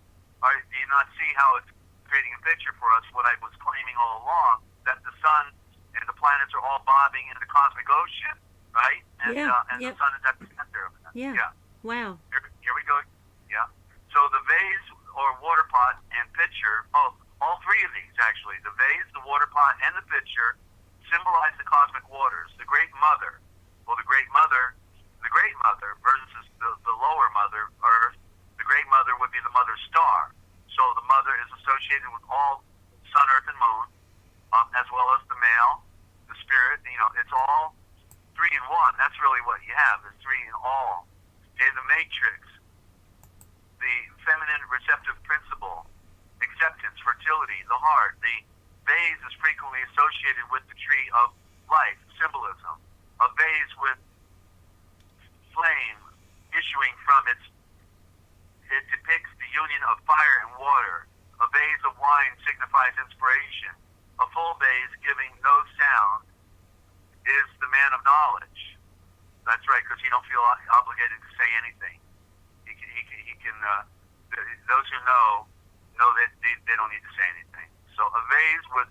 Do you not see how it's creating a picture for us? What I was claiming all along, that the sun and the planets are all bobbing in the cosmic ocean, right? And the sun is at the center of it. Yeah. Wow. Here we go. Yeah. So the vase or water pot and pitcher, all three of these actually, the vase, the water pot, and the pitcher symbolize the cosmic waters. The Great Mother. Well, the Great Mother versus the lower mother, Earth. The Great Mother would be the mother star. So the mother is associated with all sun, earth, and moon, as well as the male, the spirit. It's all three in one. That's really what you have, is three in all. Okay, the matrix, the feminine receptive principle, acceptance, fertility, the heart. The vase is frequently associated with the tree of life, symbolism. A vase with flame issuing from it depicts the union of fire and water. A vase of wine signifies inspiration. A full vase giving no sound is the man of knowledge. That's right, because you don't feel obligated to say anything. He can those who know that they don't need to say anything. So a vase with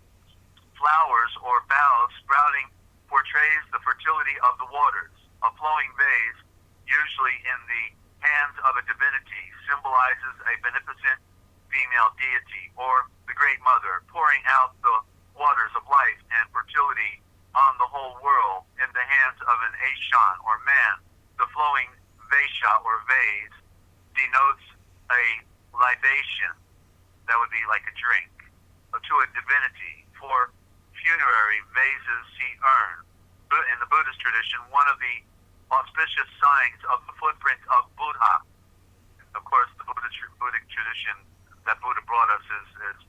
flowers or boughs sprouting portrays the fertility of the waters. A flowing vase, usually in the hands of a divinity, symbolizes a beneficent female deity or the Great Mother, pouring out the waters of life and fertility on the whole world in the hands of an Aishon or man. The flowing Vesha or vase denotes a libation, that would be like a drink, to a divinity. For funerary vases see urn. In the Buddhist tradition, one of the auspicious signs of the footprint of Buddha. Of course, the Buddhic tradition that Buddha brought us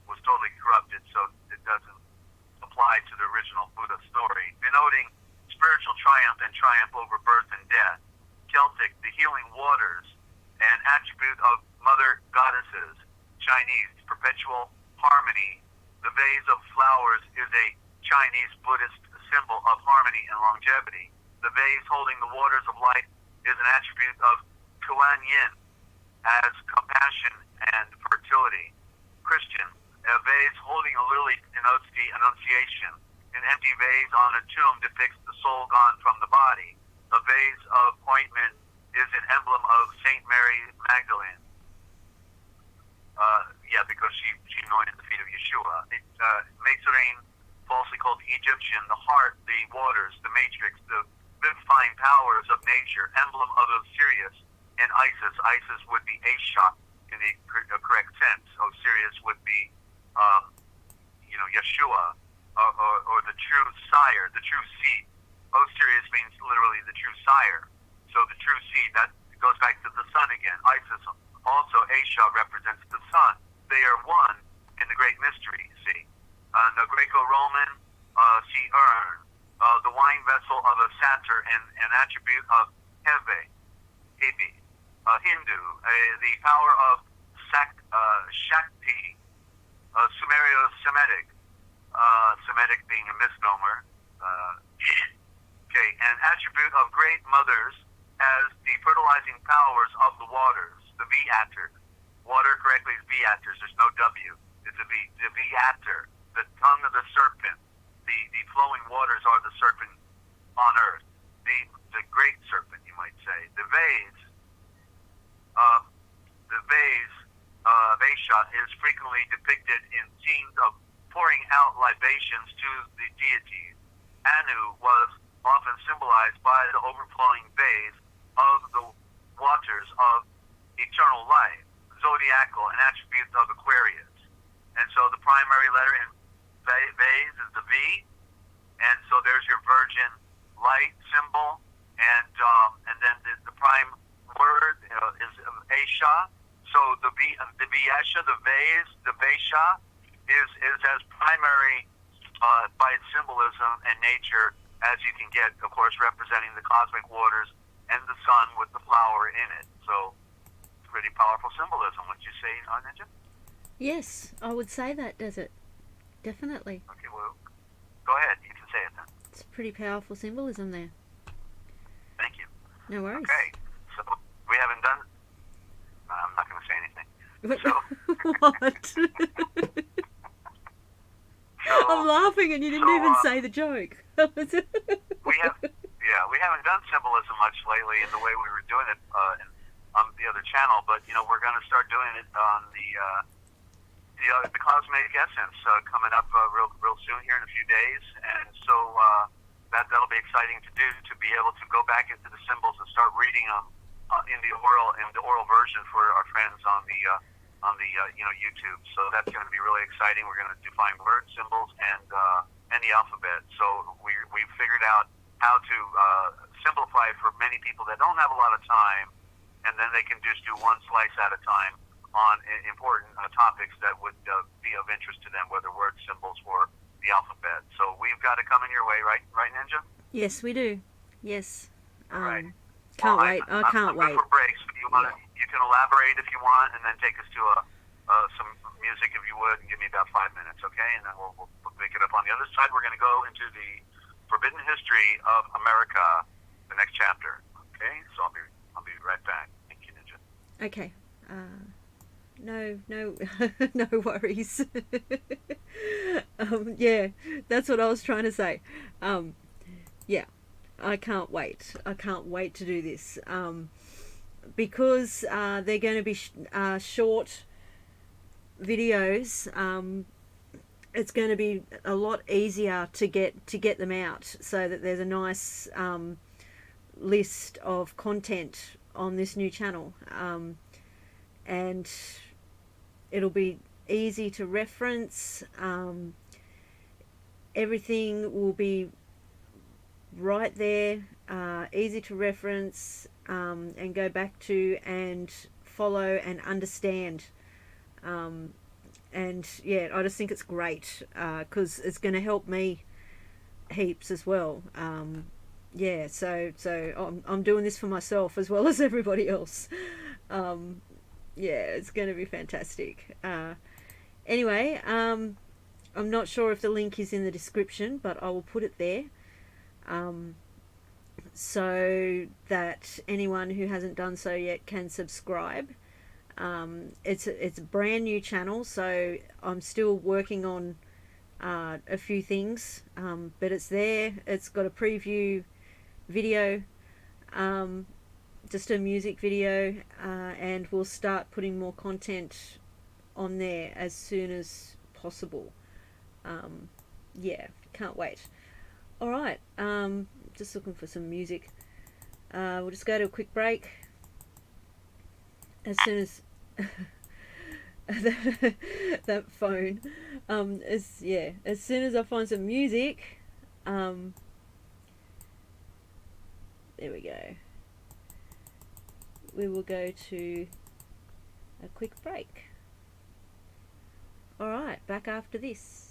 was totally corrupted, so it doesn't apply to the original Buddha story, denoting spiritual triumph and triumph over birth and death. Celtic, the healing waters, an attribute of mother goddesses. Chinese, perpetual harmony. The vase of flowers is a Chinese Buddhist symbol of harmony and longevity. The vase holding the waters of life is an attribute of Kuan Yin as compassion and fertility. Christian, a vase holding a lily denotes the Annunciation. An empty vase on a tomb depicts the soul gone from the body. A vase of ointment is an emblem of Saint Mary Magdalene. Because she anointed the feet of Yeshua. Maizarine, falsely called Egyptian, the heart, the waters, the matrix, the vivifying powers of nature, emblem of Osiris and Isis. Isis would be Aisha in the correct sense. Osiris would be Yeshua, or the true sire, the true seed. Osirius means literally the true sire. So the true seed, that goes back to the sun again. Isis, also Aisha represents the sun. They are one in the great mystery, you see. The Greco-Roman, see urn, the wine vessel of a satyr, and an attribute of Hebe, Hindu, the power of Shakti, Sumerio-Semitic, Semitic being a misnomer, okay, an attribute of great mothers as the fertilizing powers of the waters, the Viator. Water correctly is Viators, there's no W, it's a V. The Viator, the tongue of the serpent, the flowing waters are the serpent on earth, the great serpent, you might say. The vase of Aisha is frequently depicted in scenes of pouring out libations to the deities. Anu was often symbolized by the overflowing vase of the waters of eternal life, zodiacal, an attribute of Aquarius. And so the primary letter in vase is the V, and so there's your virgin light symbol, and then the prime word is Aisha. So the Viesha, the vase, the Vesha, is as primary by its symbolism and nature as you can get, of course, representing the cosmic waters and the sun with the flower in it. So pretty powerful symbolism, wouldn't you say, Ninja? Yes, I would say that, Desert. Definitely. Okay, well, go ahead. You can say it then. It's pretty powerful symbolism there. Thank you. No worries. Okay, so we haven't done... I'm not going to say anything. What? So, I'm laughing and you didn't even say the joke. we haven't done symbolism much lately in the way we were doing it on the other channel, but we're going to start doing it on the cosmic essence coming up real soon here in a few days, and so that'll be exciting to do, to be able to go back into the symbols and start reading them in the oral version for our friends on the YouTube. So that's going to be really exciting. We're going to define words, symbols, and the alphabet. So we've figured out how to simplify it for many people that don't have a lot of time, and then they can just do one slice at a time on important topics that would be of interest to them, whether words, symbols, or the alphabet. So we've got it coming your way, right, Ninja? Yes, we do. Yes. Right. Can't wait. I can't wait. I'm good for breaks. You can elaborate if you want, and then take us to some music if you would, and give me about 5 minutes, okay? And then we'll pick it up on the other side. We're going to go into the forbidden history of America, the next chapter. Okay, so I'll be right back. Thank you, Ninja. Okay. No no worries. Yeah, that's what I was trying to say. Yeah, I can't wait. I can't wait to do this. Because they're going to be short videos. It's going to be a lot easier to get them out, so that there's a nice list of content on this new channel, and it'll be easy to reference. Everything will be right there, easy to reference, and go back to and follow and understand. And yeah, I just think it's great, because it's going to help me heaps as well. Yeah, so I'm doing this for myself as well as everybody else. Yeah, it's going to be fantastic. Anyway, I'm not sure if the link is in the description, but I will put it there, so that anyone who hasn't done so yet can subscribe. It's a brand new channel, so I'm still working on a few things, but it's there. It's got a preview video, just a music video, and we'll start putting more content on there as soon as possible. Yeah, can't wait. Alright, just looking for some music. We'll just go to a quick break as soon as that phone. As soon as I find some music, there we go. We will go to a quick break. Alright, back after this.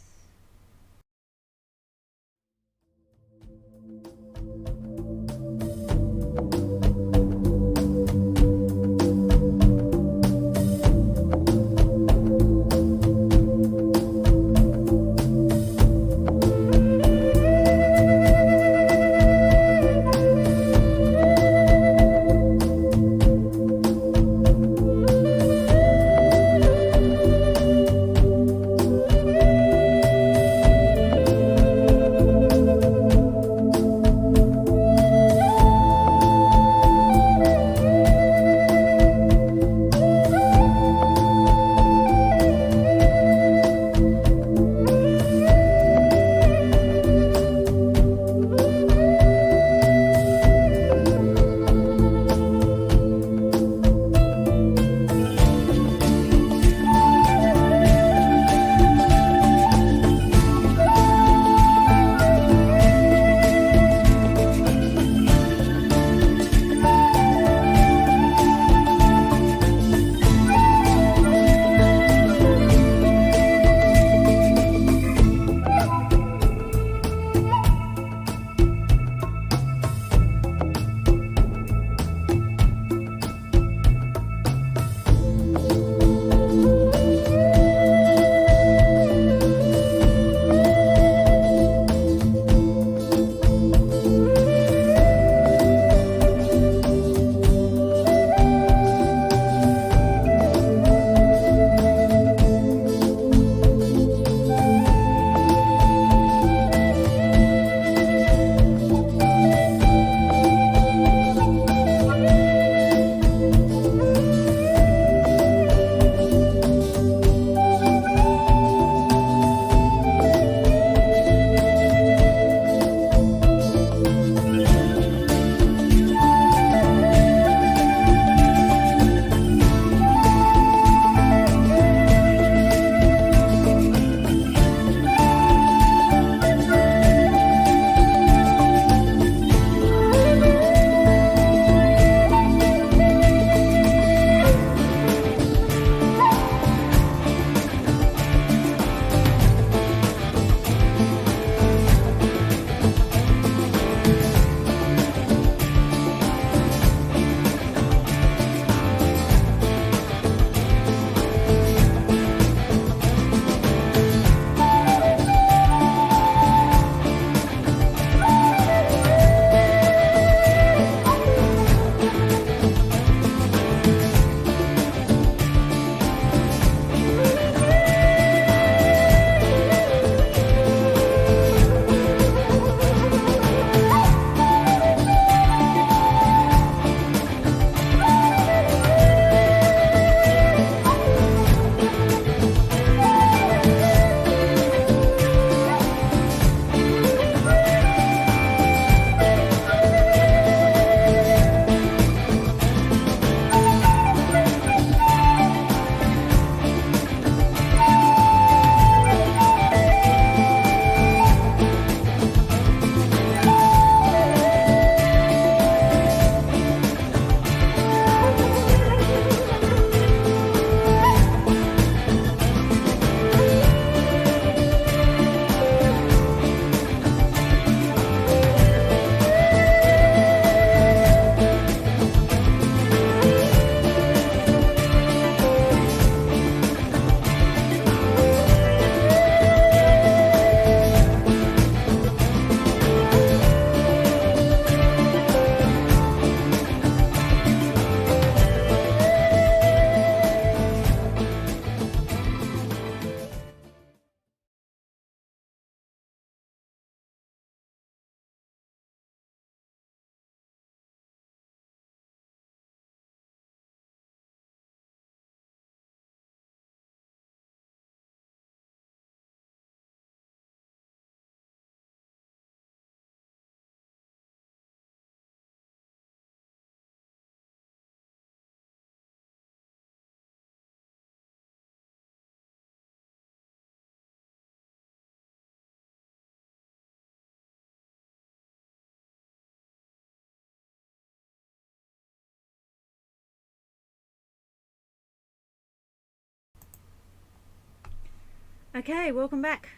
Okay, welcome back.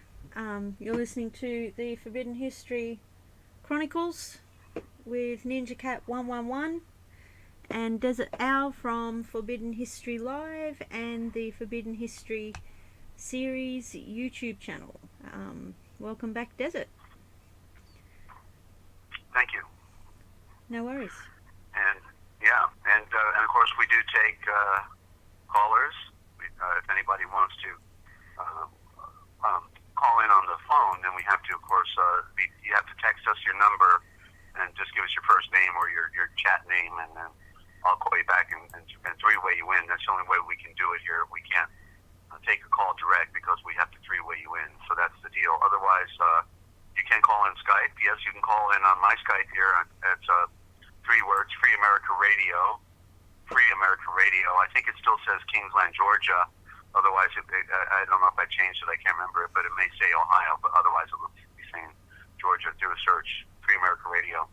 You're listening to the Forbidden History Chronicles with NinjaCat 111 and Dezert-Owl from Forbidden History Live and the Forbidden History Series YouTube channel. Welcome back, Desert. Thank you. No worries. And of course we do take callers. If anybody wants to call in on the phone, then we have to, of course, you have to text us your number and just give us your first name or your chat name, and then I'll call you back and three-way you in. That's the only way we can do it here. We can't take a call direct because we have to three-way you in. So that's the deal. Otherwise, you can call in Skype. Yes, you can call in on my Skype here. It's 3 words, Free America Radio. Free America Radio. I think it still says Kingsland, Georgia. Otherwise, I don't know if I changed it. I can't remember it, but it may say Ohio. But otherwise, it will be saying Georgia through a search. Free America Radio.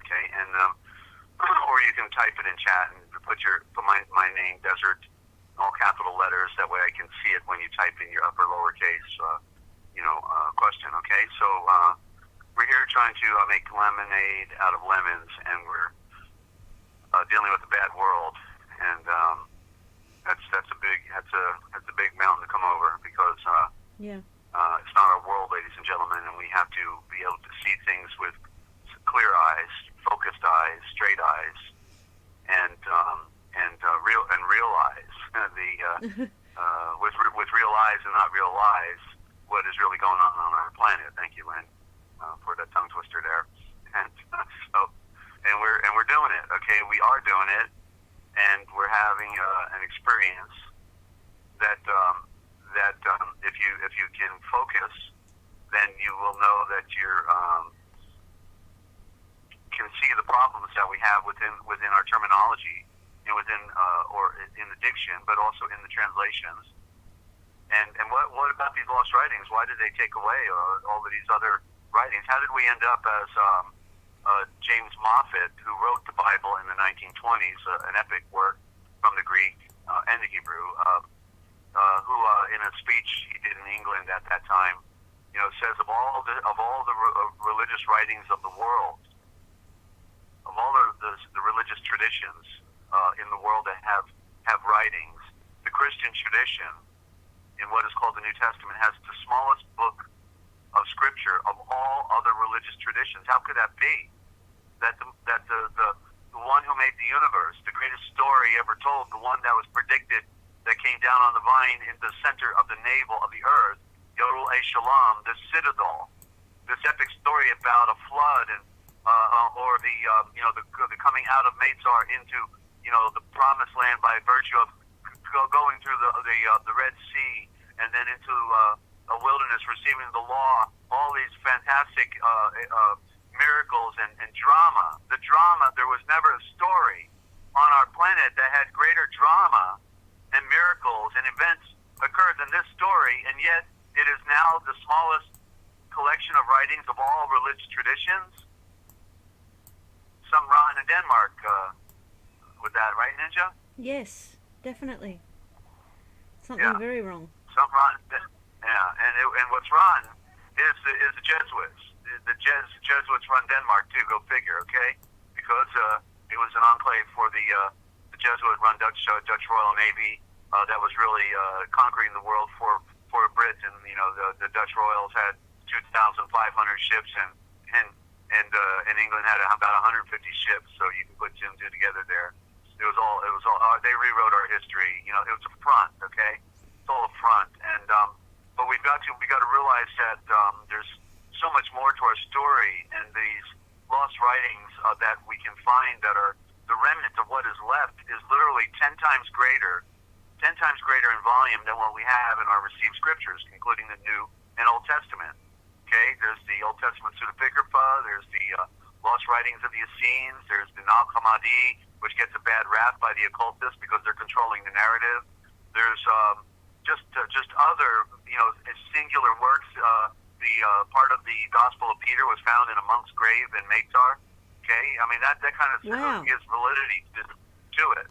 Okay, and or you can type it in chat and put my name, Desert, in all capital letters. That way, I can see it when you type in your upper lowercase, question. Okay, so we're here trying to make lemonade out of lemons, and we're dealing with a bad world, and that's a big mountain to come over because it's not our world, ladies and gentlemen, and we have to be able to see things with clear eyes, focused eyes, straight eyes, and real eyes. With real eyes and not real lies, what is really going on our planet? Thank you, Lynn, for that tongue twister there. And we're doing it. Okay, we are doing it, and we're having an experience that if you can focus, then you will know that you're can see the problems that we have within our terminology and within or in the diction, but also in the translations. And what about these lost writings? Why did they take away all of these other writings? How did we end up as James Moffat, who wrote the Bible in the 1920s, an epic work from the Greek and the Hebrew, who in a speech he did in England at that time, says of all the religious writings of the world, of all the religious traditions in the world that have writings, the Christian tradition in what is called the New Testament has the smallest book of Scripture of all other religious traditions. How could that be? That the one who made the universe, the greatest story ever told, the one that was predicted, that came down on the vine in the center of the navel of the earth, Yorul Shalom, the citadel, this epic story about a flood and or the coming out of Meitzar into the promised land by virtue of going through the Red Sea and then into a wilderness, receiving the law, all these fantastic miracles and drama. The drama, there was never a story on our planet that had greater drama and miracles and events occurred than this story, and yet it is now the smallest collection of writings of all religious traditions. Something wrong in Denmark with that, right, Ninja? Yes, definitely. Something very wrong. Something wrong. Yeah, and what's wrong is the Jesuits. The Jesuits run Denmark too. Go figure, okay? Because it was an enclave for the Jesuit-run Dutch Royal Navy that was really conquering the world for Britain. The Dutch Royals had 2,500 ships, and England had about 150 ships. So you can put 2 and 2 together there. It was all. They rewrote our history. It was a front, okay? It's all a front, and but we got to realize that there's so much more to our story, and these lost writings that we can find that are the remnant of what is left is literally 10 times greater in volume than what we have in our received scriptures, including the New and Old Testament. Okay, there's the Old Testament Pseudepigrapha, there's the lost writings of the Essenes, there's the Nag Hammadi, which gets a bad rap by the occultists because they're controlling the narrative. There's just other singular works. The part of the Gospel of Peter was found in a monk's grave in Meitzar. Okay, I mean that kind of gives validity to it.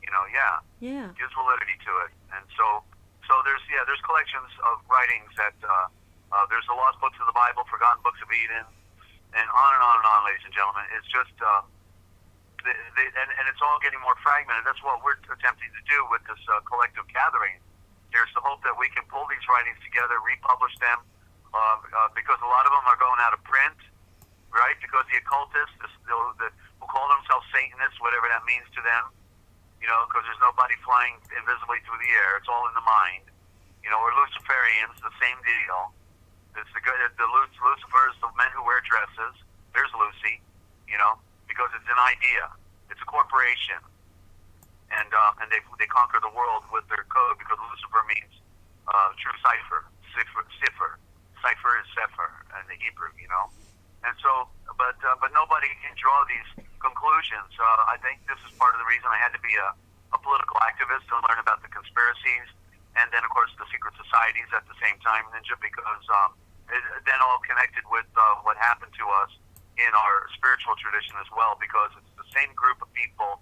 Yeah, gives validity to it. And so So there's collections of writings that there's the lost books of the Bible, forgotten books of Eden, and on and on and on, ladies and gentlemen. It's just and it's all getting more fragmented. That's what we're attempting to do with this collective gathering. There's the hope that we can pull these writings together, republish them, because a lot of them are going out of print, right? Because the occultists, who call themselves Satanists, whatever that means to them, because there's nobody flying invisibly through the air. It's all in the mind. Or Luciferians, the same deal. It's the Lucifers, the men who wear dresses. There's Lucy, because it's an idea. It's a corporation. And they conquer the world with their code, because Lucifer means true cipher. Cipher is Sefer in the Hebrew, And so, but nobody can draw these conclusions. I think this is part of the reason I had to be a political activist and learn about the conspiracies, and then, of course, the secret societies at the same time, Ninja, because then all connected with what happened to us in our spiritual tradition as well, because it's the same group of people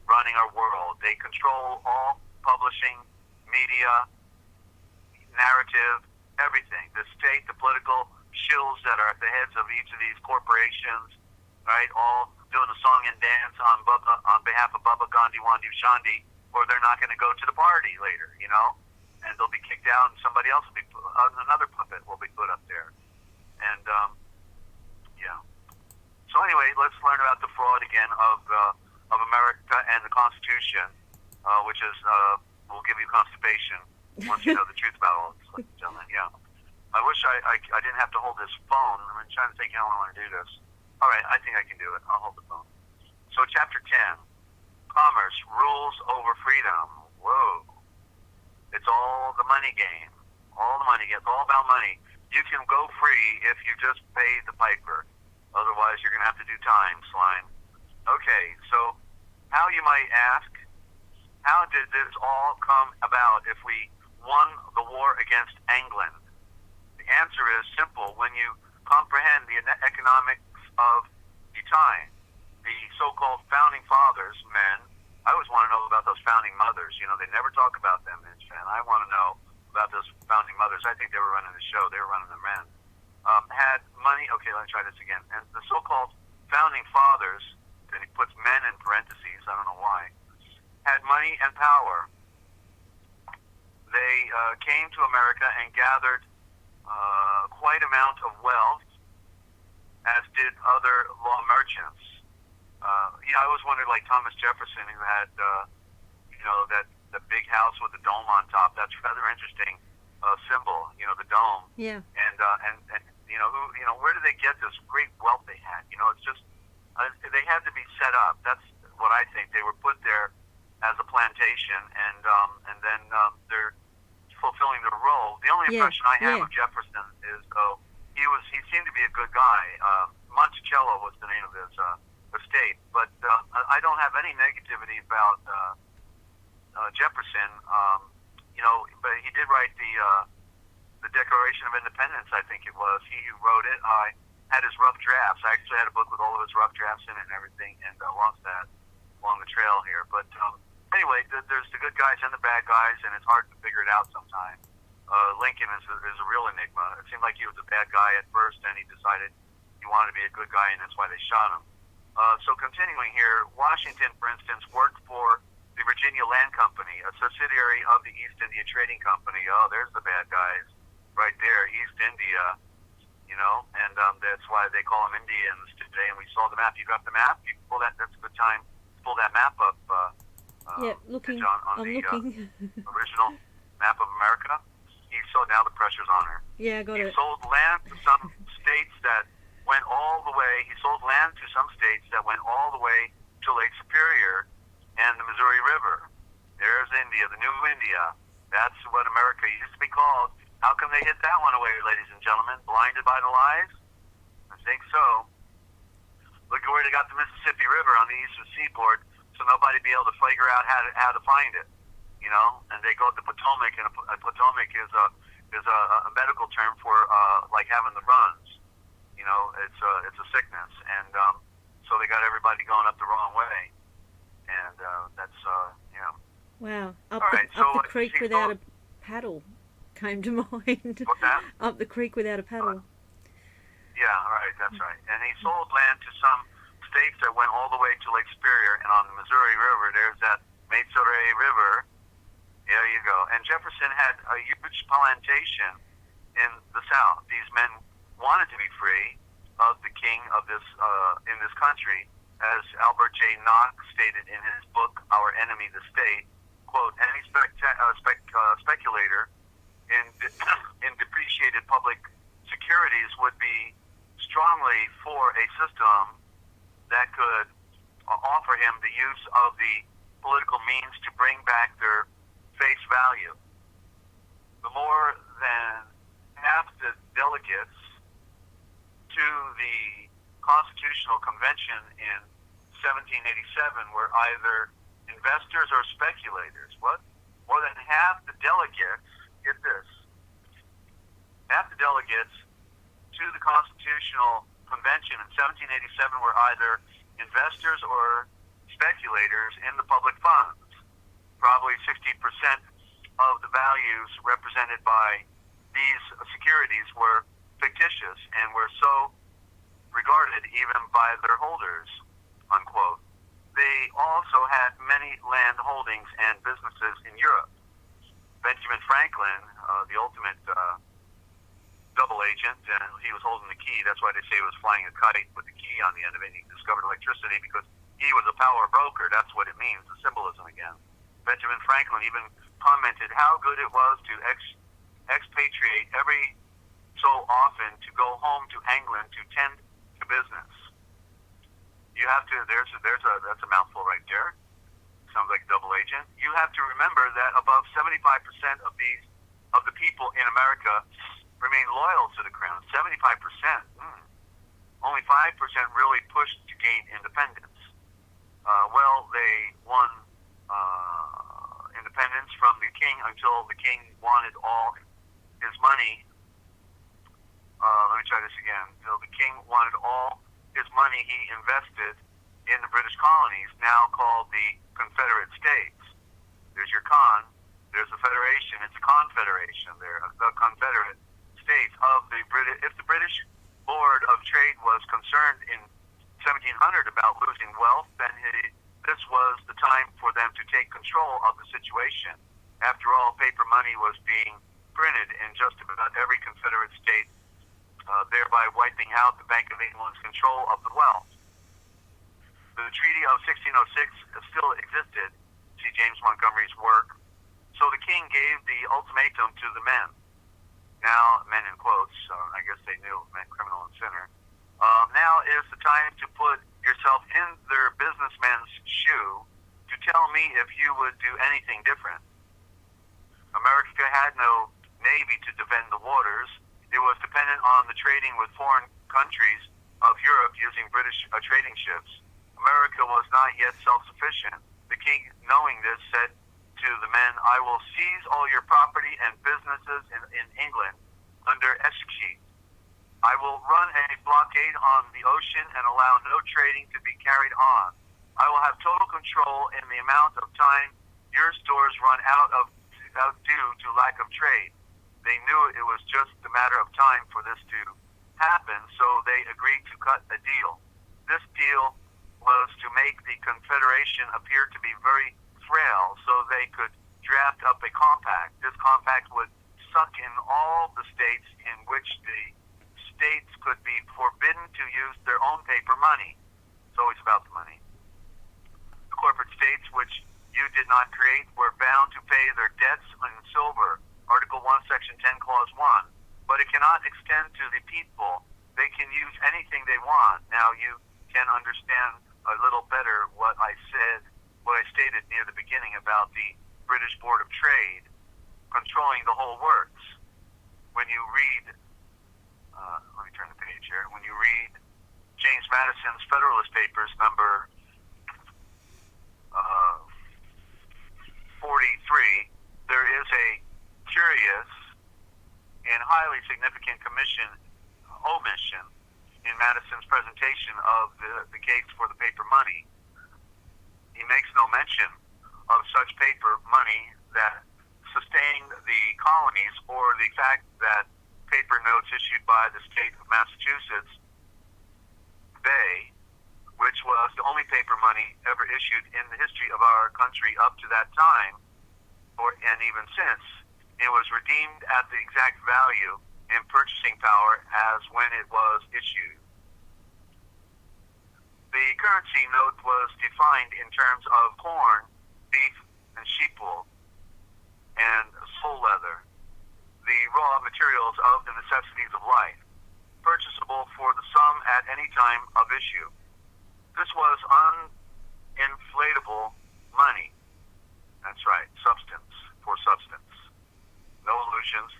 running our world. They control all publishing, media, narrative, everything. The state, the political shills that are at the heads of each of these corporations, right, all doing a song and dance on behalf of Baba Gandhi Wandu Shandi, or they're not going to go to the party later, and they'll be kicked out, and somebody else will be another puppet will be put up there, and yeah. So anyway, let's learn about the fraud again of America and the Constitution, which is will give you constipation once you know the truth about all this, ladies and gentlemen. Yeah. I wish I didn't have to hold this phone. I'm trying to think how I want to do this. All right, I think I can do it. I'll hold the phone. So chapter 10, commerce, rules over freedom. Whoa. It's all the money game. All the money game. It's all about money. You can go free if you just pay the piper. Otherwise, you're going to have to do time, slime. Okay, so how, you might ask, how did this all come about if we won the war against England? The answer is simple. When you comprehend the economics of the time, the so-called founding fathers, men, I always want to know about those founding mothers. They never talk about them, and I want to know about those founding mothers. I think they were running the show. They were running the men. Had money. Okay, let me try this again. And the so-called founding fathers, and he puts men in parentheses, I don't know why, had money and power. They came to America and gathered quite amount of wealth, as did other law merchants. I always wondered, like Thomas Jefferson, who had, that the big house with the dome on top. That's rather interesting symbol, the dome. Yeah. And where did they get this great wealth they had? It's just they had to be set up. That's what I think. They were put there as a plantation, and then they're fulfilling their role. The only impression I have of Jefferson is, he seemed to be a good guy. Monticello was the name of his estate, but I don't have any negativity about Jefferson. But he did write the Declaration of Independence, I think it was. He who wrote it. I had his rough drafts. I actually had a book with all of his rough drafts in it and everything, and lost that along the trail here. But anyway, there's the good guys and the bad guys, and it's hard to figure it out sometimes. Lincoln is a real enigma. It seemed like he was a bad guy at first, and he decided he wanted to be a good guy, and that's why they shot him. So continuing here, Washington, for instance, worked for the Virginia Land Company, a subsidiary of the East India Trading Company. Oh, there's the bad guys right there, East India, and that's why they call them Indians today. And we saw the map. You got the map? You can pull that. That's a good time to pull that map up. Looking. On I'm the looking. original map of America. So now the pressure's on her. Yeah, I got it. He sold land to some states that went all the way. He sold land to some states that went all the way to Lake Superior and the Missouri River. There's India, the new India. That's what America used to be called. How come they hid that one away, ladies and gentlemen? Blinded by the lies? I think so. Look at where they got the Mississippi River on the eastern seaboard, so nobody be able to figure out how to find it. And they go up the Potomac, and Potomac is a medical term for like having the runs. It's a sickness, and so they got everybody going up the wrong way, and that's. Wow, up All right, the creek without paddle came to mind. What's that? Up the creek without a paddle. Yeah, right, that's right. And he sold land to some states that went all the way to Lake Superior, and on the Missouri River, there's that Missouri River. There you go. And Jefferson had a huge plantation in the South. These men wanted to be free of the king of this in this country, as Albert J. Nock stated in his book Our Enemy, the State. Quote: any speculator in in depreciated public securities would be strongly for a system that could offer him the use of the political means to bring back their face value. The more than half the delegates to the Constitutional Convention in 1787 were either investors or speculators. What? More than half the delegates, get this, half the delegates to the Constitutional Convention in 1787 were either investors or speculators in the public funds. Probably 60% of the values represented by these securities were fictitious and were so regarded even by their holders, unquote. They also had many land holdings and businesses in Europe. Benjamin Franklin, the ultimate double agent, and he was holding the key. That's why they say he was flying a kite with the key on the end of it. He discovered electricity because he was a power broker. That's what it means, the symbolism again. Benjamin Franklin even commented how good it was to expatriate every so often to go home to England to tend to business. You have to, that's a mouthful right there. Sounds like a double agent. You have to remember that above 75% of the people in America remain loyal to the crown. 75%. Only 5% really pushed to gain independence. They won independence from the king until the king wanted all his money. Let me try this again. Until the king wanted all his money he invested in the British colonies, now called the Confederate States. There's your con. There's the Federation. It's a confederation there, the Confederate States of the British. If the British Board of Trade was concerned in 1700 about losing wealth, then this was the time for them to take control of the situation. After all, paper money was being printed in just about every Confederate state, thereby wiping out the Bank of England's control of the wealth. The Treaty of 1606 still existed. See James Montgomery's work. So the king gave the ultimatum to the men. Now, men in quotes, I guess they knew meant criminal and sinner. Now is the time to put yourself in their businessman's shoe to tell me if you would do anything different. America had no navy to defend the waters. It was dependent on the trading with foreign countries of Europe using British trading ships. America was not yet self-sufficient. The king, knowing this, said to the men, I will seize all your property and businesses in England under Extinction. I will run a blockade on the ocean and allow no trading to be carried on. I will have total control in the amount of time your stores run out due to lack of trade. They knew it was just a matter of time for this to happen, so they agreed to cut a deal. This deal was to make the Confederation appear to be very frail so they could draft up a compact. This compact would suck in all the states in which the states could be forbidden to use their own paper money. It's always about the money. The corporate states which you did not create were bound to pay their debts in silver. Article 1, Section 10, Clause 1. But it cannot extend to the people. They can use anything they want. Now you can understand a little better what I stated near the beginning about the British Board of Trade controlling the whole works. When you read, let me turn the page here. When you read James Madison's Federalist Papers, number 43, there is a curious and highly significant omission in Madison's presentation of the case for the paper money. He makes no mention of such paper money that staying the colonies, or the fact that paper notes issued by the state of Massachusetts Bay, which was the only paper money ever issued in the history of our country up to that time, and even since, it was redeemed at the exact value in purchasing power as when it was issued. The currency note was defined in terms of corn, beef, and sheep wool, and sole leather, the raw materials of the necessities of life, purchasable for the sum at any time of issue. This was uninflatable money. That's right, substance for substance. No illusions,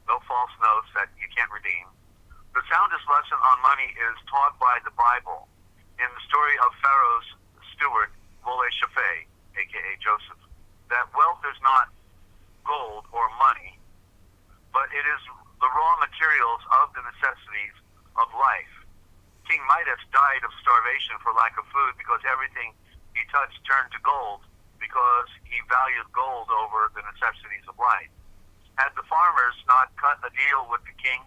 no false notes that you can't redeem. The soundest lesson on money is taught by the Bible in the story of Pharaoh's steward, Shaphe, a.k.a. Joseph, that wealth is not gold or money, but it is the raw materials of the necessities of life. King Midas died of starvation for lack of food because everything he touched turned to gold, because he valued gold over the necessities of life. Had the farmers not cut a deal with the king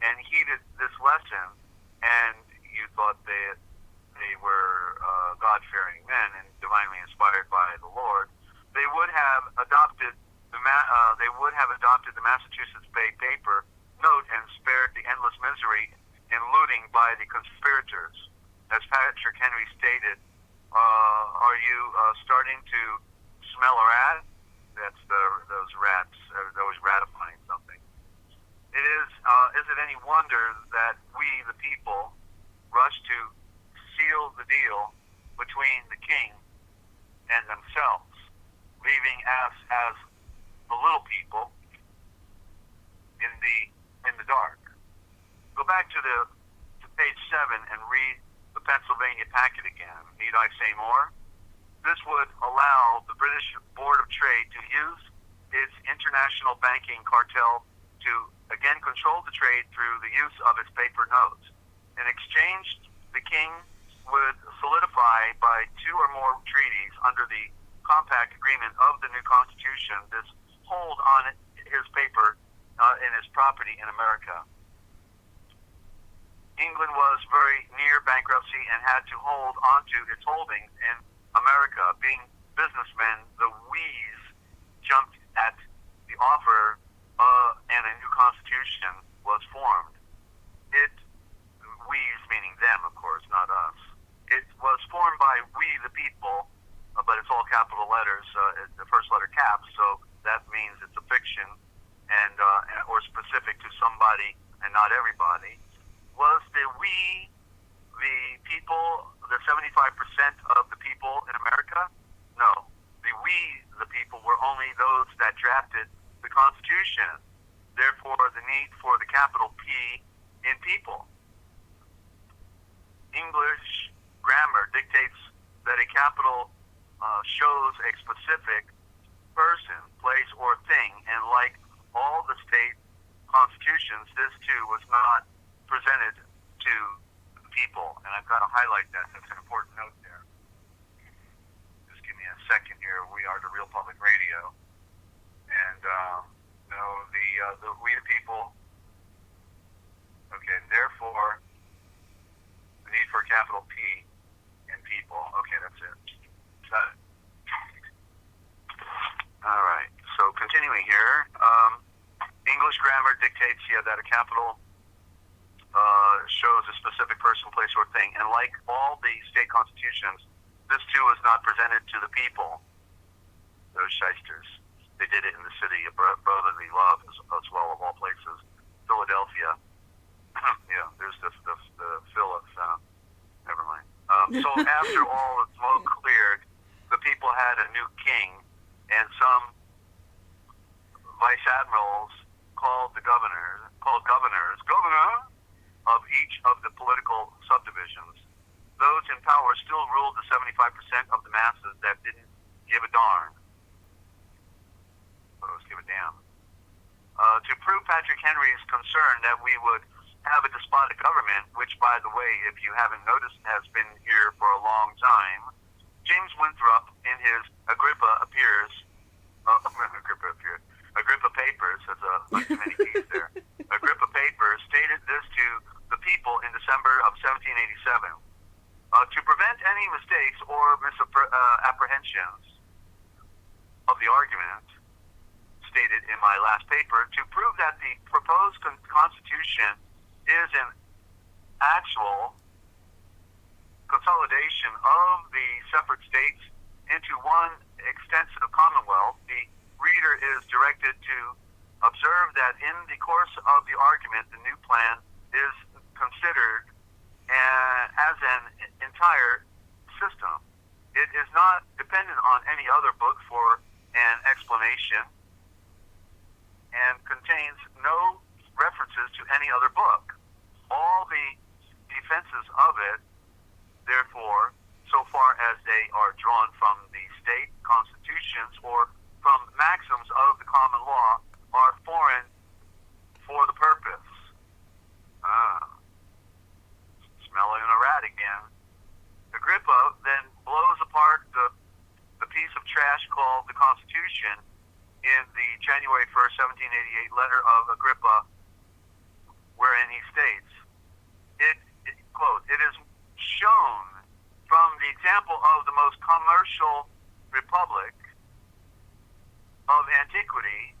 and heeded this lesson, and you thought they were God-fearing men and divinely inspired by the Lord, they would have adopted the Massachusetts Bay paper note and spared the endless misery and looting by the conspirators. As Patrick Henry stated, are you starting to smell a rat? That's those rats. They're always ratifying something. Is it any wonder that we, the people, rush to seal the deal between the king and themselves, leaving us as the little people in the dark? Go back to page 7 and read the Pennsylvania packet again. Need I say more? This would allow the British Board of Trade to use its international banking cartel to again control the trade through the use of its paper notes. In exchange, the king would solidify by 2 or more treaties under the compact agreement of the new Constitution this hold on his paper in his property in America. England was very near bankruptcy and had to hold onto its holdings in America. Being businessmen, the Wees jumped at the offer and a new constitution was formed. Wees meaning them, of course, not us. It was formed by we the people, but it's all capital letters, the first letter caps, so that means it's a fiction and or specific to somebody and not everybody. Was the we the people, the 75% of the people in America? No. The we, the people, were only those that drafted the Constitution. Therefore, the need for the capital P in people. English grammar dictates that a capital shows a specific person, place, or thing, and like all the state constitutions, this too was not presented to the people. And I've got to highlight that. That's an important note there. Just give me a second here. We are the Real Public Radio. And, we the people. Okay, therefore, the need for a capital P in people. Okay, that's it. Got it. All right. So continuing here, English grammar dictates that a capital shows a specific person, place, or thing. And like all the state constitutions, this too was not presented to the people. Those shysters. They did it in the city of brotherly love as well, of all places, Philadelphia. Yeah, there's the Phillips. Never mind. So after all the smoke cleared, the people had a new king, and some vice admirals called governor of each of the political subdivisions. Those in power still ruled the 75% of the masses that didn't give a darn. Those give a damn. To prove Patrick Henry's concern that we would have a despotic government, which, by the way, if you haven't noticed, has been here for a long time, James Winthrop, in his Agrippa, appears Agrippa Papers, there's like too many P's there. Agrippa Papers stated this to the people in December of 1787. To prevent any mistakes or misapprehensions of the argument, stated in my last paper, to prove that the proposed constitution is an actual consolidation of the separate states into one extensive commonwealth, the reader is directed to observe that in the course of the argument, the new plan is considered as an entire system. It is not dependent on any other book for an explanation and contains no references to any other book. All the defenses of it, therefore, so far as they are drawn from the state constitutions or from maxims of the common law, are foreign for the purpose. Smelling a rat again. Agrippa then blows apart the piece of trash called the Constitution in the January 1st, 1788 letter of Agrippa, wherein he states, quote, "It is shown from the example of the most commercial republic of antiquity,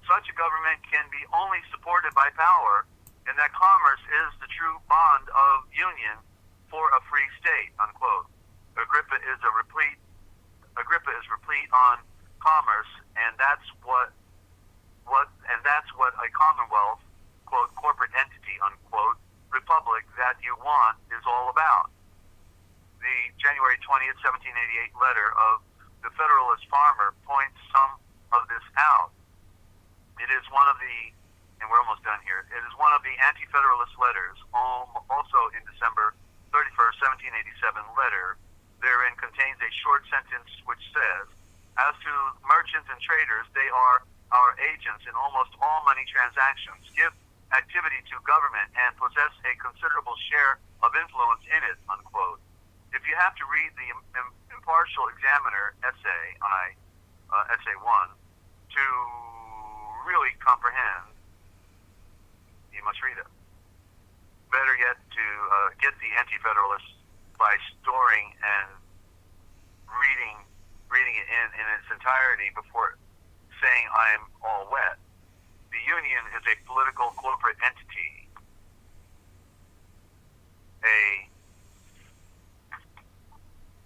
such a government can be only supported by power, and that commerce is the true bond of union for a free state," unquote. Agrippa is replete on commerce, and that's what a commonwealth, quote, corporate entity, unquote, republic that you want is all about. The January 20th, 1788 letter of the Federalist Farmer points some of this out. It is one of the, and we're almost done here, it is one of the anti-federalist letters, also in December 31st, 1787 letter. Therein contains a short sentence which says, "As to merchants and traders, they are our agents in almost all money transactions, give activity to government, and possess a considerable share of influence in it," unquote. If you have to read the Impartial Examiner essay, essay 1, to really comprehend, you must read it. Better yet, to get the Anti-Federalists by storing and reading it in its entirety before saying I'm all wet. The Union is a political corporate entity, a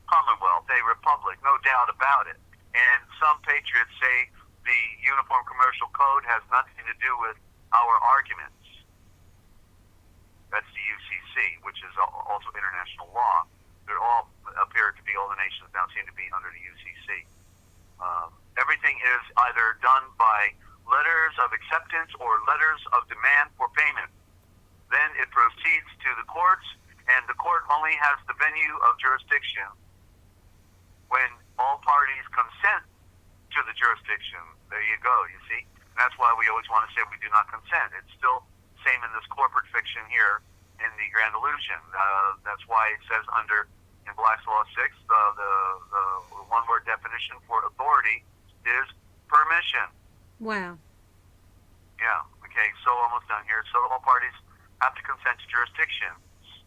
commonwealth, a republic, no doubt about it. And some patriots say the Uniform Commercial Code has nothing to do with our arguments. That's the UCC, which is also international law. They're all appear to be, all the nations now seem to be under the UCC. Everything is either done by letters of acceptance or letters of demand for payment. Then it proceeds to the courts, and the court only has the venue of jurisdiction when all parties consent to the jurisdiction. There you go, you see? And that's why we always want to say we do not consent. It's still same in this corporate fiction here in the Grand Illusion. That's why it says in Black's Law 6, the one-word definition for authority is permission. Wow. Yeah, okay, so almost done here. So all parties have to consent to jurisdiction.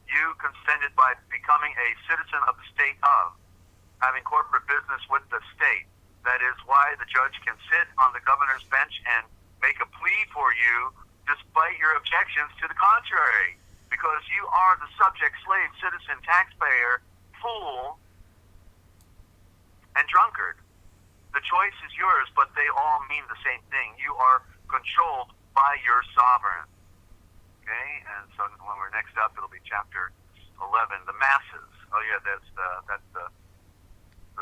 You consented by becoming a citizen of the state of, having corporate business with the state. That is why the judge can sit on the governor's bench and make a plea for you despite your objections to the contrary, because you are the subject, slave, citizen, taxpayer, fool, and drunkard. The choice is yours, but they all mean the same thing. You are controlled by your sovereign. Okay, and so when we're next up, it'll be chapter 11, the masses. Oh yeah, that's the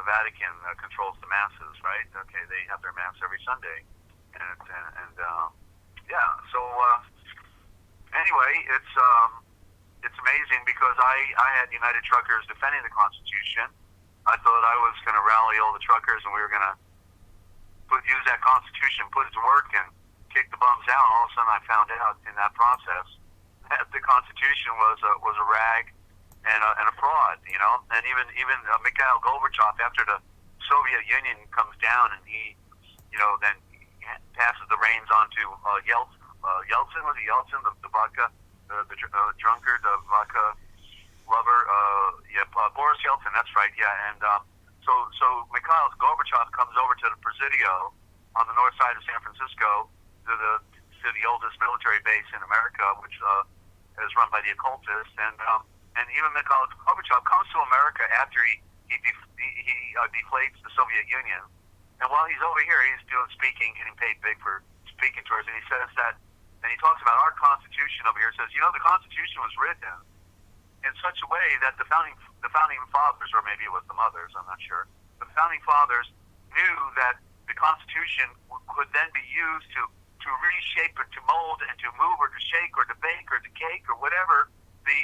Vatican controls the masses, right? Okay, they have their mass every Sunday, and yeah. So anyway, it's amazing because I had United Truckers defending the Constitution. I thought I was going to rally all the truckers, and we were going to use that Constitution, put it to work, and kick the bums out. And all of a sudden, I found out in that process that the Constitution was a rag and a fraud, you know. And even Mikhail Gorbachev, after the Soviet Union comes down and he then passes the reins on to Yeltsin. Yeltsin, was it Yeltsin, the vodka, the drunkard, the vodka lover? Boris Yeltsin, that's right, yeah. And so Mikhail Gorbachev comes over to the Presidio on the north side of San Francisco to the oldest military base in America, which is run by the occultists. And even Mikhail Gorbachev comes to America after he deflates the Soviet Union. And while he's over here, he's doing speaking, getting paid big for speaking to us. And he says that, and he talks about our Constitution over here. Says, the Constitution was written in such a way that the founding fathers, or maybe it was the mothers, I'm not sure. The founding fathers knew that the Constitution could then be used to reshape or to mold and to move or to shake or to bake or to cake or whatever the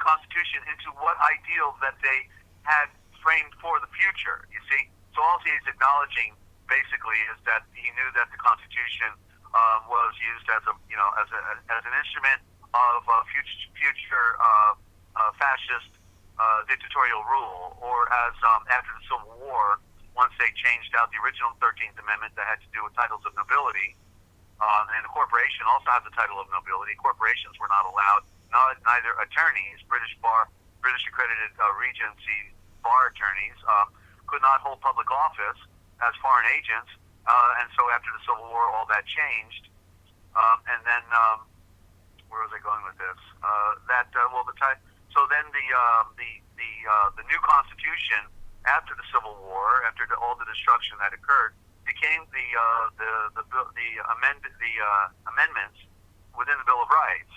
Constitution into what ideal that they had framed for the future. You see, so all he's acknowledging basically is that he knew that the Constitution was used as an instrument of future fascist dictatorial rule, or as after the Civil War, once they changed out the original 13th Amendment that had to do with titles of nobility, and the corporation also had the title of nobility. Corporations were not allowed, neither attorneys, British accredited Regency bar attorneys, could not hold public office as foreign agents, and so after the Civil War, all that changed. And then, where was I going with this? So then the new Constitution after the Civil War, after all the destruction that occurred, became the amendments within the Bill of Rights,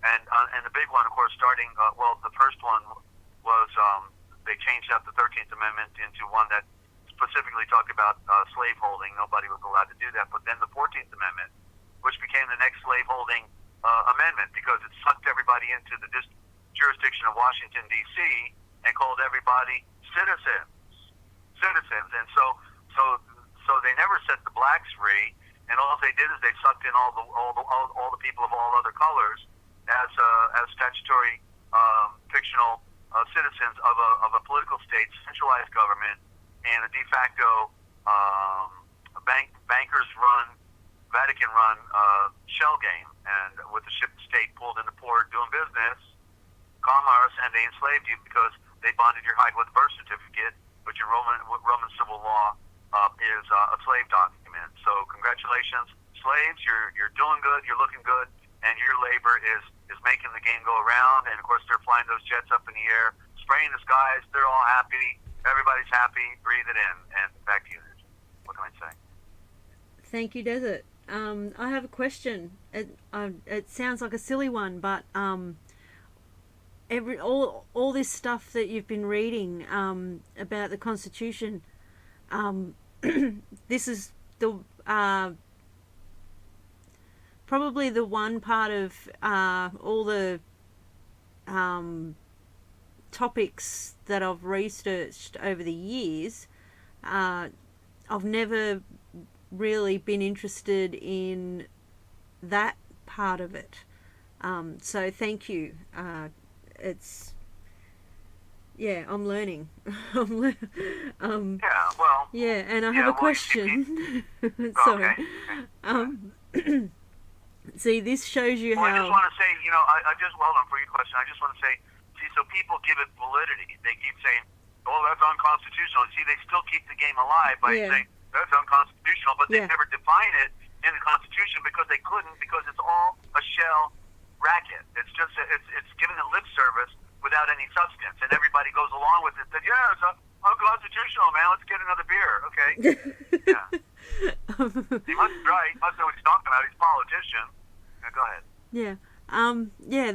and the big one, of course, starting the first one was they changed out the 13th Amendment into one that specifically talked about slaveholding. Nobody was allowed to do that. But then the 14th Amendment, which became the next slaveholding amendment, because it sucked everybody into the jurisdiction of Washington, D.C., and called everybody citizens. And so they never set the blacks free, and all they did is they sucked in all the people of all other colors as statutory fictional citizens of a political state, centralized government, and a de facto bankers-run, Vatican-run shell game, and with the ship state pulled into port doing business, commerce, and they enslaved you because they bonded your hide with a birth certificate, which in Roman civil law is a slave document. So congratulations, slaves, you're doing good, you're looking good, and your labor is making the game go around. And of course, they're flying those jets up in the air, spraying the skies. They're all happy. Everybody's happy. Breathe it in. And back to you. What can I say? Thank you, Desert. I have a question. It sounds like a silly one, but all this stuff that you've been reading about the Constitution, this is the probably the one part of all the topics that I've researched over the years. I've never really been interested in that part of it. So thank you. It's I'm learning. And I have a question. Sorry. Okay. See, this shows you how. I just want to say, I just hold on for your question. I just want to say, so people give it validity. They keep saying, "Oh, that's unconstitutional." See, they still keep the game alive by saying that's unconstitutional, but they never define it in the Constitution because they couldn't, because it's all a shell racket. It's just it's giving it lip service without any substance, and everybody goes along with it. That it's unconstitutional, man. Let's get another beer, okay? Yeah. He must be right. He must know what he's talking about. He's a politician. Go ahead.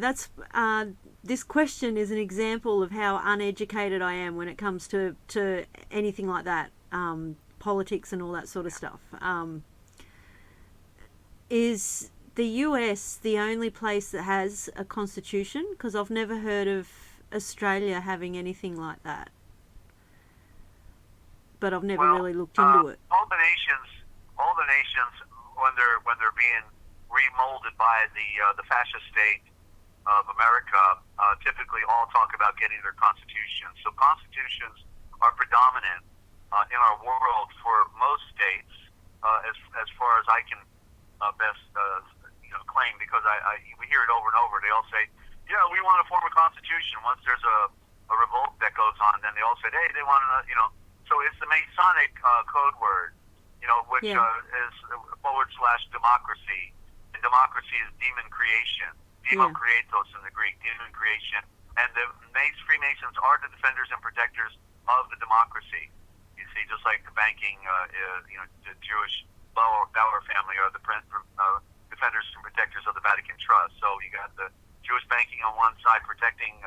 That's this question is an example of how uneducated I am when it comes to anything like that, politics and all that sort of stuff. Is the US the only place that has a constitution? Because I've never heard of Australia having anything like that, but I've never really looked into it. All the nations, when they're being remolded by the fascist state of America, typically all talk about getting their constitutions. So constitutions are predominant in our world for most states, as far as I can best claim, because we hear it over and over. They all say, yeah, we want to form a constitution. Once there's a revolt that goes on, then they all say, hey, they want to, So it's the Masonic code word, which is / democracy. And democracy is demon creation. Demo creatos in the Greek, demon creation. And the Freemasons are the defenders and protectors of the democracy. You see, just like the banking, the Jewish Bauer family are the defenders and protectors of the Vatican Trust. So you got the Jewish banking on one side protecting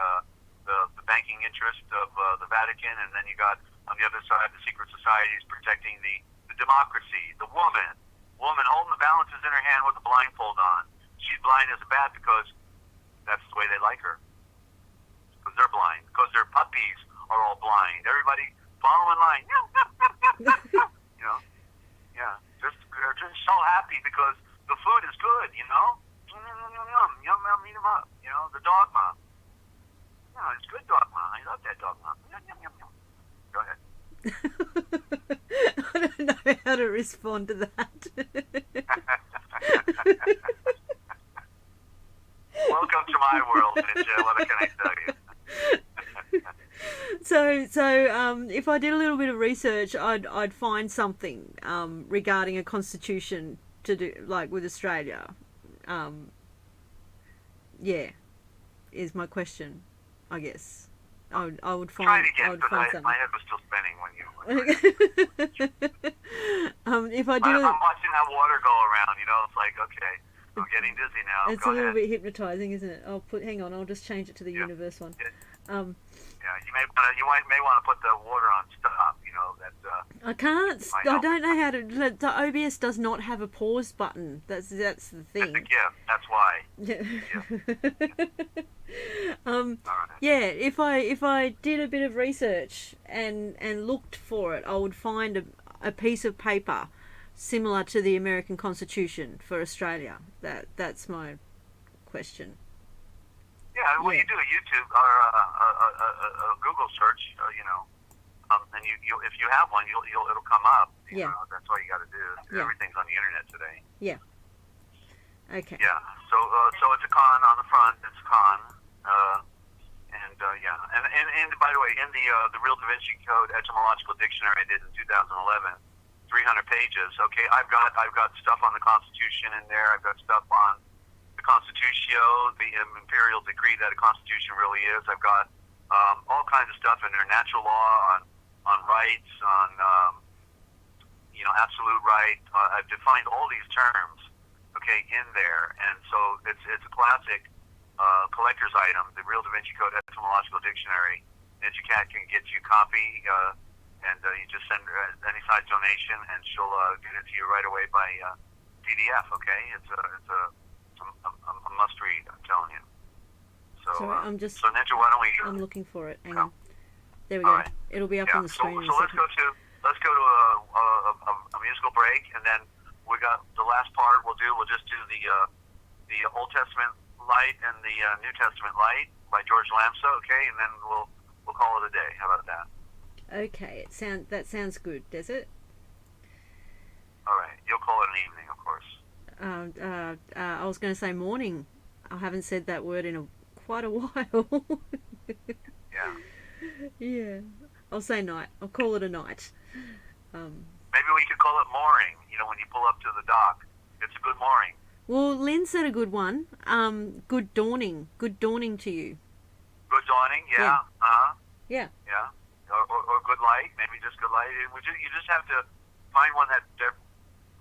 the banking interest of the Vatican, and then you got on the other side the secret societies protecting the democracy. The woman holding the balances in her hand with a blindfold on. She's blind as a bat because that's the way they like her. Because they're blind. Because their puppies are all blind. Everybody follow in line. They're just so happy because the food is good, Yum, eat them up. The dogma. It's good dogma. I love that dogma. Yum, yum, yum, yum. Go ahead. I don't know how to respond to that. Welcome to my world, Ninja. What can I tell you? So, if I did a little bit of research, I'd find something regarding a constitution to do, like with Australia. Is my question, I guess. I would find. Try it again, because my head was still spinning when you. If I do, I'm watching that water go around. It's like, okay, I'm getting dizzy now. It's Go a little ahead. bit hypnotizing, isn't it? Hang on, I'll just change it to the universe one. You may want to put the water on stop. I can't. I don't know how to. The OBS does not have a pause button. That's the thing. That's why. If I did a bit of research and looked for it, I would find a piece of paper similar to the American Constitution for Australia. That's my question. Yeah, you do a YouTube or a Google search, and if you have one, it'll come up. That's all you got to do. Everything's on the internet today. Yeah. Okay. Yeah. So it's a con on the front. It's a con. And by the way, in the Real Da Vinci Code Etymological Dictionary I did in 2011, 300 pages. Okay, I've got stuff on the Constitution in there. I've got stuff on the Constitutio, the imperial decree that a constitution really is. I've got all kinds of stuff in there, natural law, on rights, on absolute right. I've defined all these terms, okay, in there, and so it's a classic collector's item. The Real Da Vinci Code Etymological Dictionary. NinjaCat can get you a copy, and you just send her any size donation, and she'll get it to you right away by PDF. Okay, it's a must read. I'm telling you. So Ninja, why don't we? I'm looking for it. Hang on. There we go. Right. It'll be up on the screen. So let's go to a musical break, and then we got the last part. We'll just do the Old Testament light and the New Testament light by George Lamsa. Okay, and then we'll call it a day. How about that? Okay, that sounds good. Does it? All right. You'll call it an evening, of course. I was going to say morning. I haven't said that word in quite a while. Yeah. Yeah. I'll say night. I'll call it a night. Maybe we could call it mooring. When you pull up to the dock, it's a good mooring. Well, Lynn said a good one. Good dawning. Good dawning to you. Good dawning, yeah. Yeah. Yeah. Or good light, maybe just good light. You just have to find one that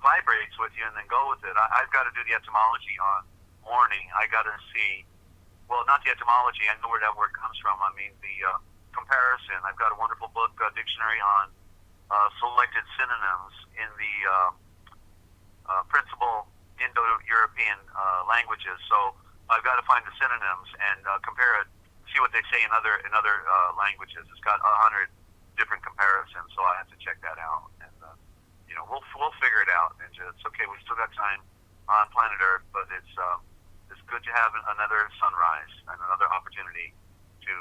vibrates with you and then go with it. I've got to do the etymology on morning. I got to see, well, not the etymology. I know where that word comes from. I mean, the comparison. I've got a wonderful book, dictionary on selected synonyms in the principal Indo-European languages. So I've got to find the synonyms and compare it, see what they say in other languages. It's got 100 different comparisons, so I have to check that out. And we'll figure it out. It's okay. We still got time on planet Earth, but it's good to have another sunrise and another opportunity to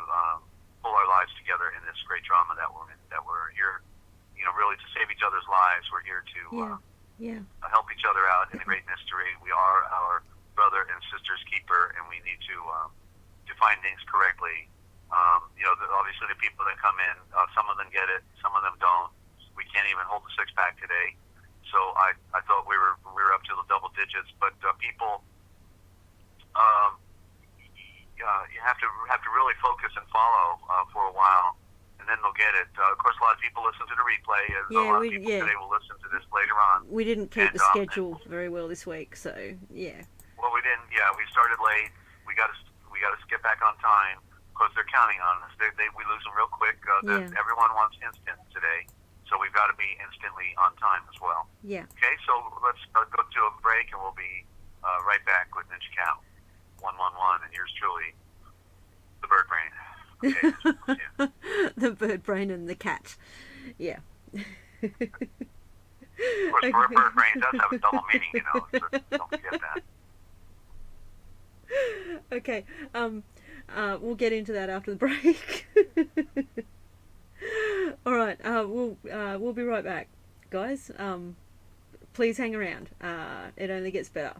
pull our lives together in this great drama that we're in. That we're here, really to save each other's lives. We're here to help each other out in the great mystery. We are our brother and sister's keeper, and we need to define things correctly. Obviously the people that come in, some of them get it, some of them don't. We can't even hold the six-pack today. So I thought we were up to the double digits, but people, you have to really focus and follow for a while, and then they'll get it. Of course, a lot of people listen to the replay, and a lot of people today will listen to this later on. We didn't keep the schedule very well this week, so yeah. Well, we didn't. Yeah, we started late. We got to get back on time because they're counting on us. We lose them real quick. Everyone wants instant today. So we've got to be instantly on time as well. Yeah. Okay, so let's go to a break, and we'll be right back with NinjaCat 111, and yours truly, the bird brain. Okay. Yeah. The bird brain and the cat. Yeah. Of course, bird brain does have a double meaning, so don't forget that. Okay. We'll get into that after the break. All right, we'll be right back, guys. Please hang around. It only gets better.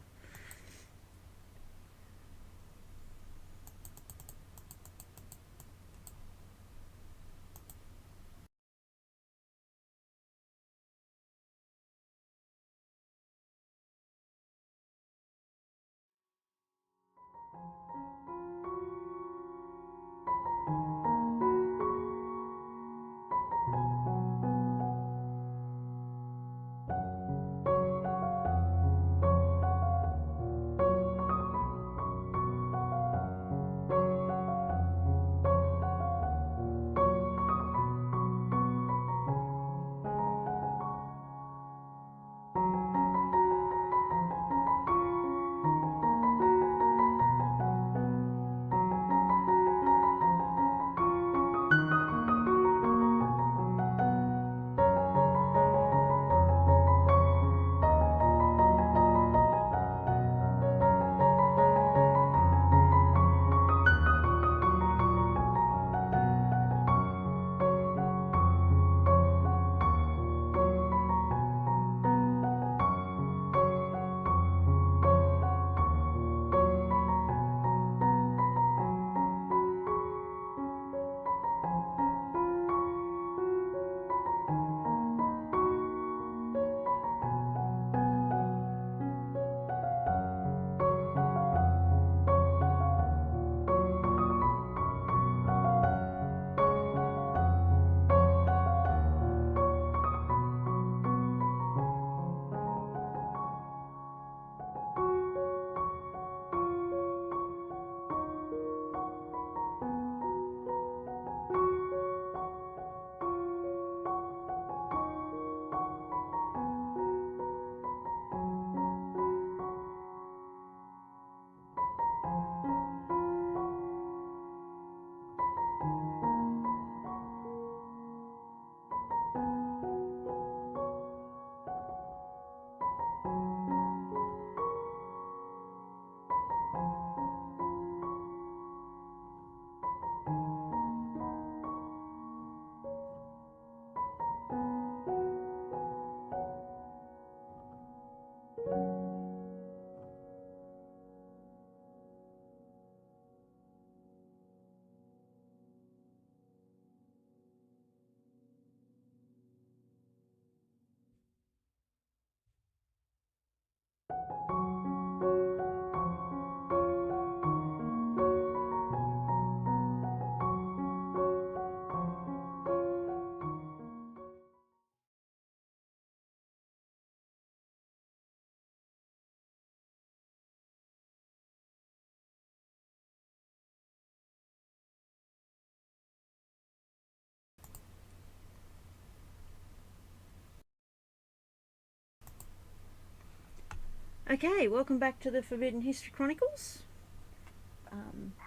Okay, welcome back to the Forbidden History Chronicles.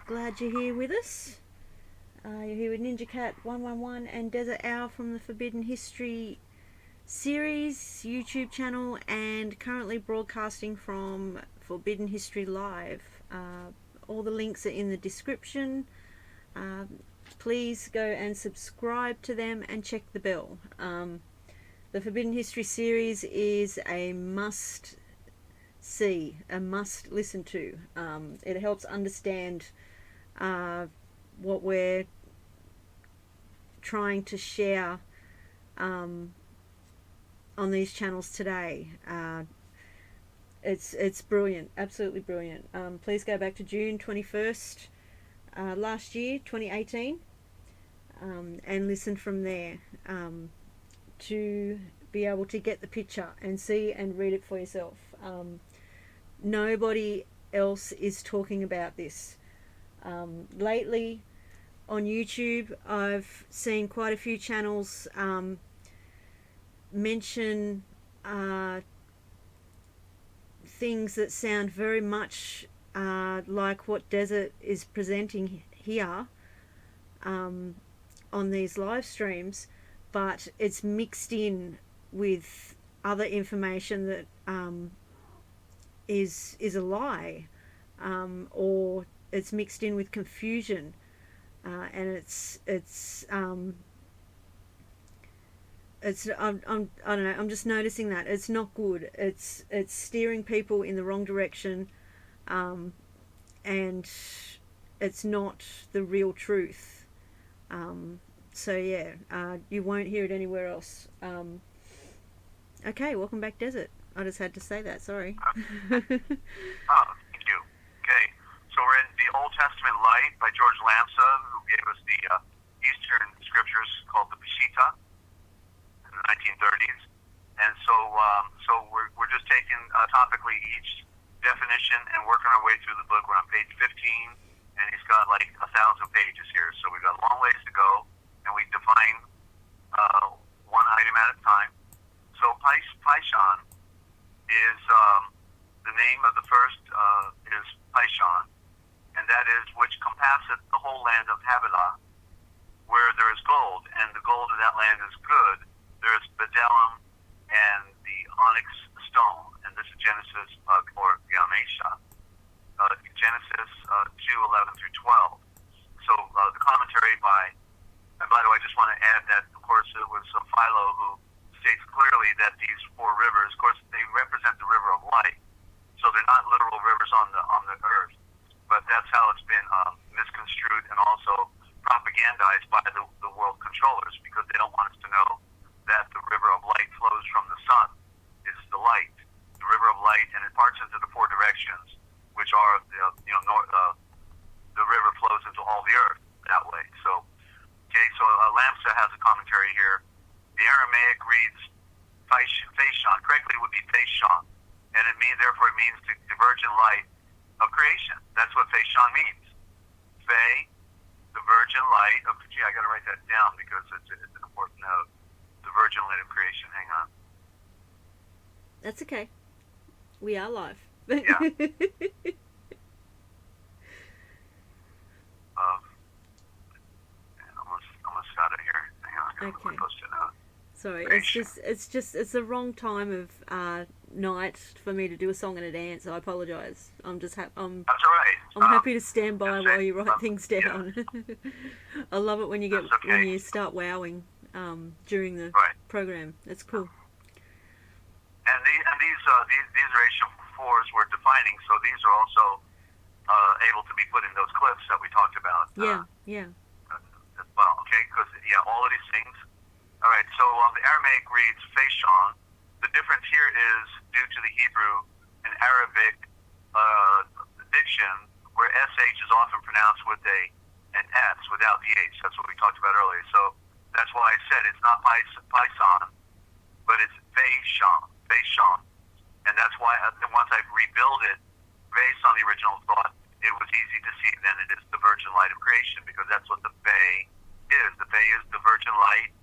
Glad you're here with us. You're here with NinjaCat 111 and Dezert-Owl from the Forbidden History series YouTube channel, and currently broadcasting from Forbidden History Live. All the links are in the description. Please go and subscribe to them and check the bell. The Forbidden History series is a must see, a must listen to. It helps understand what we're trying to share on these channels today. It's brilliant, absolutely brilliant. Please go back to June 21st last year, 2018, and listen from there to be able to get the picture and see and read it for yourself. Nobody else is talking about this. Lately on YouTube, I've seen quite a few channels mention things that sound very much like what Desert is presenting here on these live streams, but it's mixed in with other information that is a lie, or it's mixed in with confusion, and it's I don't know, I'm just noticing that it's not good. It's steering people in the wrong direction, and it's not the real truth. So yeah, you won't hear it anywhere else. Okay, welcome back, Desert. I just had to say that, sorry. Thank you. Okay, so we're in the Old Testament Light by George Lamsa, who gave us the Eastern scriptures called the Peshitta in the 1930s. And so we're just taking topically each definition and working our way through the book. We're on page 15, and he's got like 1,000 pages here. So we've got a long ways to go, and we define one item at a time. So Paishan is the name of the first is Paishan, and that is which compasseth the whole land of Havilah, where there is gold, and the gold of that land is good. There is bdellium and the onyx stone, and this is Genesis or Yamesha, Genesis 2:11 through 12. So the commentary by, and by the way, I just want to add that of course it was Philo who states clearly that these four rivers, of course, they represent the river of light, so they're not literal rivers on the earth, but that's how it's been misconstrued and also propagandized by the world controllers, because they don't want us to know that the river of light flows from the sun. It's the light, the river of light, and it parts into the four directions, which are the river flows into all the earth that way. So Lamsa has a commentary here. The Aramaic reads Faishon, correctly it would be Faishon, and it means the virgin light of creation. That's what Faishon means. Fay, the virgin light of, I got to write that down because it's an important note. The virgin light of creation. Hang on. That's okay. We are live. Yeah. Almost got it here. Hang on. Okay. Post it out. Sorry, Creation. it's the wrong time of night for me to do a song and a dance. I apologise. I'm just That's all right. I'm happy to stand by just while say- you write things down. Yeah. I love it when you That's okay. when you start wowing during the Right. program. It's cool. And these are H4s we're defining, so these are also able to be put in those clips that we talked about. Yeah. As well, okay? Because all of these things. All right. So the Aramaic reads Faishon. The difference here is due to the Hebrew and Arabic diction, where sh is often pronounced with an s without the h. That's what we talked about earlier. So that's why I said it's not Paisan, but it's Faishon, and that's why once I rebuild it based on the original thought, it was easy to see then it is the virgin light of creation, because that's what the Fae is. The Fae is the virgin light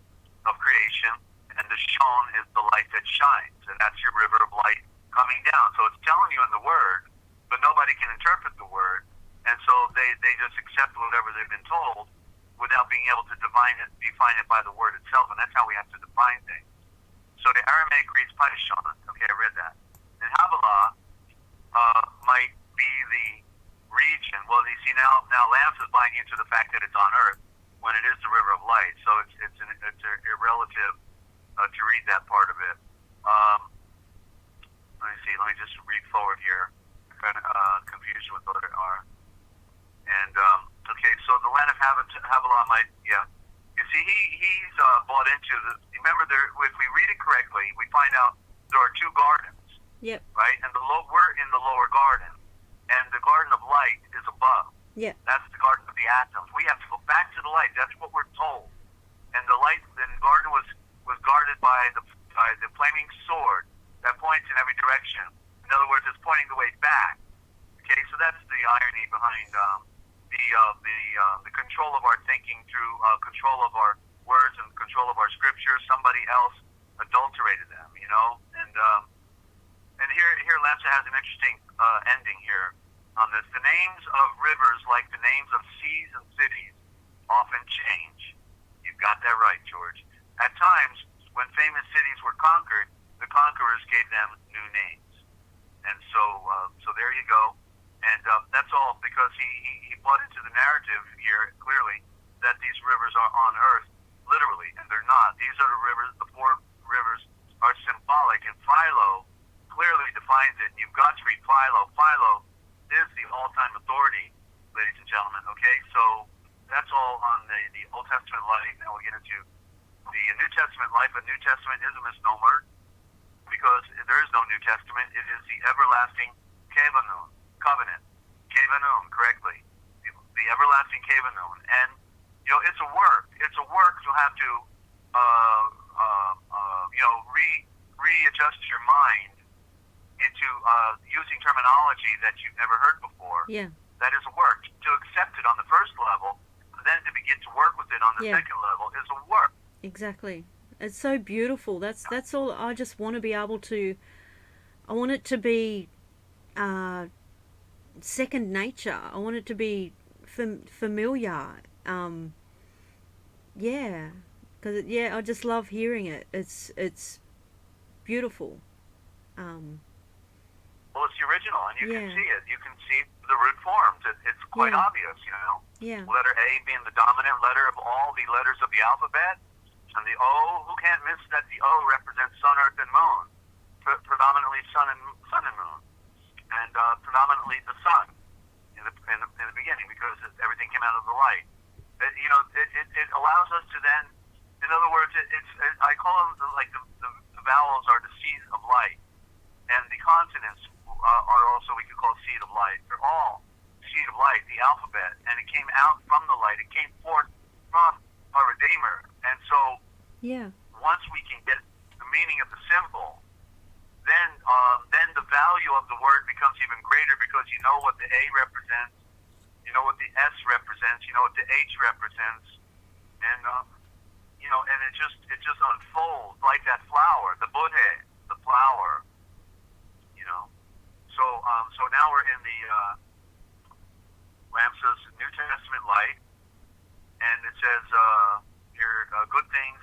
of creation, and the Shon is the light that shines, and that's your river of light coming down. So it's telling you in the word, but nobody can interpret the word, and so they just accept whatever they've been told without being able to define it by the word itself, and that's how we have to define things. So the Aramaic reads Paishan. Okay, I read that. And Havilah might be the region. Well, you see now Lance is buying into the fact that it's on Earth when it is the river of light. So it's a relative to read that part of it. Let me see. Let me just read forward here. I'm kind of confused with what they are. And okay, so the land of Havilah might, yeah. You see, he's bought into the. Remember, there. If we read it correctly, we find out there are two gardens. Yep. Right, and we're in the lower garden, and the garden of light is above. Yep. That's the garden of the atoms. We have to go back to the light. That's what we're told. And the light, the garden was guarded by the flaming sword that points in every direction. In other words, it's pointing the way back. Okay, so that's the irony behind the control of our thinking through control of our words and control of our scriptures. Somebody else adulterated them, you know. And here Lamsa has an interesting ending here on this. The names of rivers, like the names of seas and cities, often change. You've got that right, George. At times, when famous cities were conquered, the conquerors gave them new names. And so there you go. And that's all because he bought into the narrative here clearly that these rivers are on earth, literally, and they're not. These are the rivers, the four rivers are symbolic, and Philo clearly defines it. You've got to read Philo. Philo is the all-time authority, ladies and gentlemen, okay? So that's all on the Old Testament life. Now we'll get into the New Testament life. But New Testament is a misnomer because there is no New Testament. It is the everlasting covenant, correctly. The everlasting kevanun. And, you know, it's a work. It's a work to have to, readjust your mind into using terminology that you've never heard before. Yeah. That is a work. To accept it on the first level, then to begin to work with it on the second level is a work. Exactly. It's so beautiful. That's all. I just want to be able to. I want it to be second nature. I want it to be familiar. Yeah, because I just love hearing it. It's beautiful. Well, it's the original, and you can see it. You can see the root forms. It's quite obvious, you know. Yeah. Letter A being the dominant letter of all the letters of the alphabet, and the O. Who can't miss that the O represents sun, earth, and moon? Predominantly sun and moon, and predominantly the sun in the beginning, because everything came out of the light. It allows us to then, in other words, I call them like the vowels are the seeds of light, and the consonants are also, we could call seed of light. They're all seed of light, the alphabet, and it came out from the light. It came forth from our Redeemer. And so once we can get the meaning of the symbol, then the value of the word becomes even greater, because you know what the A represents, you know what the S represents, you know what the H represents, and and it just unfolds like that flower, the Buddha, the flower, you know. So now we're in the Lamsa's New Testament light, and it says here good things.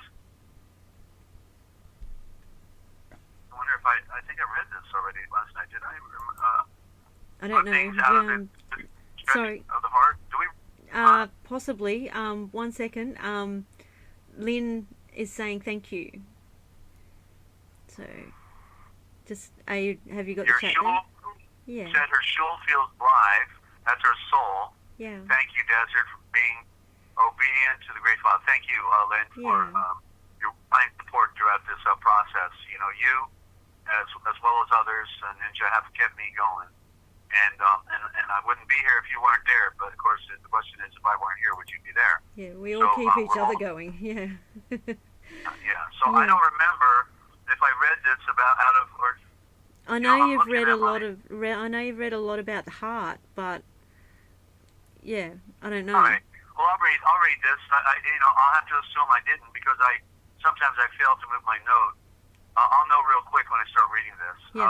I wonder if I think I read this already last night. Did I? I don't know. Things out of the sorry. Of the heart. Do we? Possibly. 1 second. Lynn is saying thank you. So, just have you got Your the chat shul, there? Yeah. Said her shul feels live. That's her soul. Yeah. Thank you, Desert, for being obedient to the Great Father. Thank you, Lynn, for your kind support throughout this process. You know, you, as well as others, Ninja, have kept me going. And I wouldn't be here if you weren't there. But of course, the question is, if I weren't here, would you be there? Yeah, we all keep each other going. Yeah. So I don't remember if I read this about out of or. I know you've read a lot of. I know you've read a lot about the heart, but yeah, I don't know. All right. Well, I'll read this. I'll have to assume I didn't, because sometimes I fail to move my note. I'll know real quick when I start reading this. Yeah.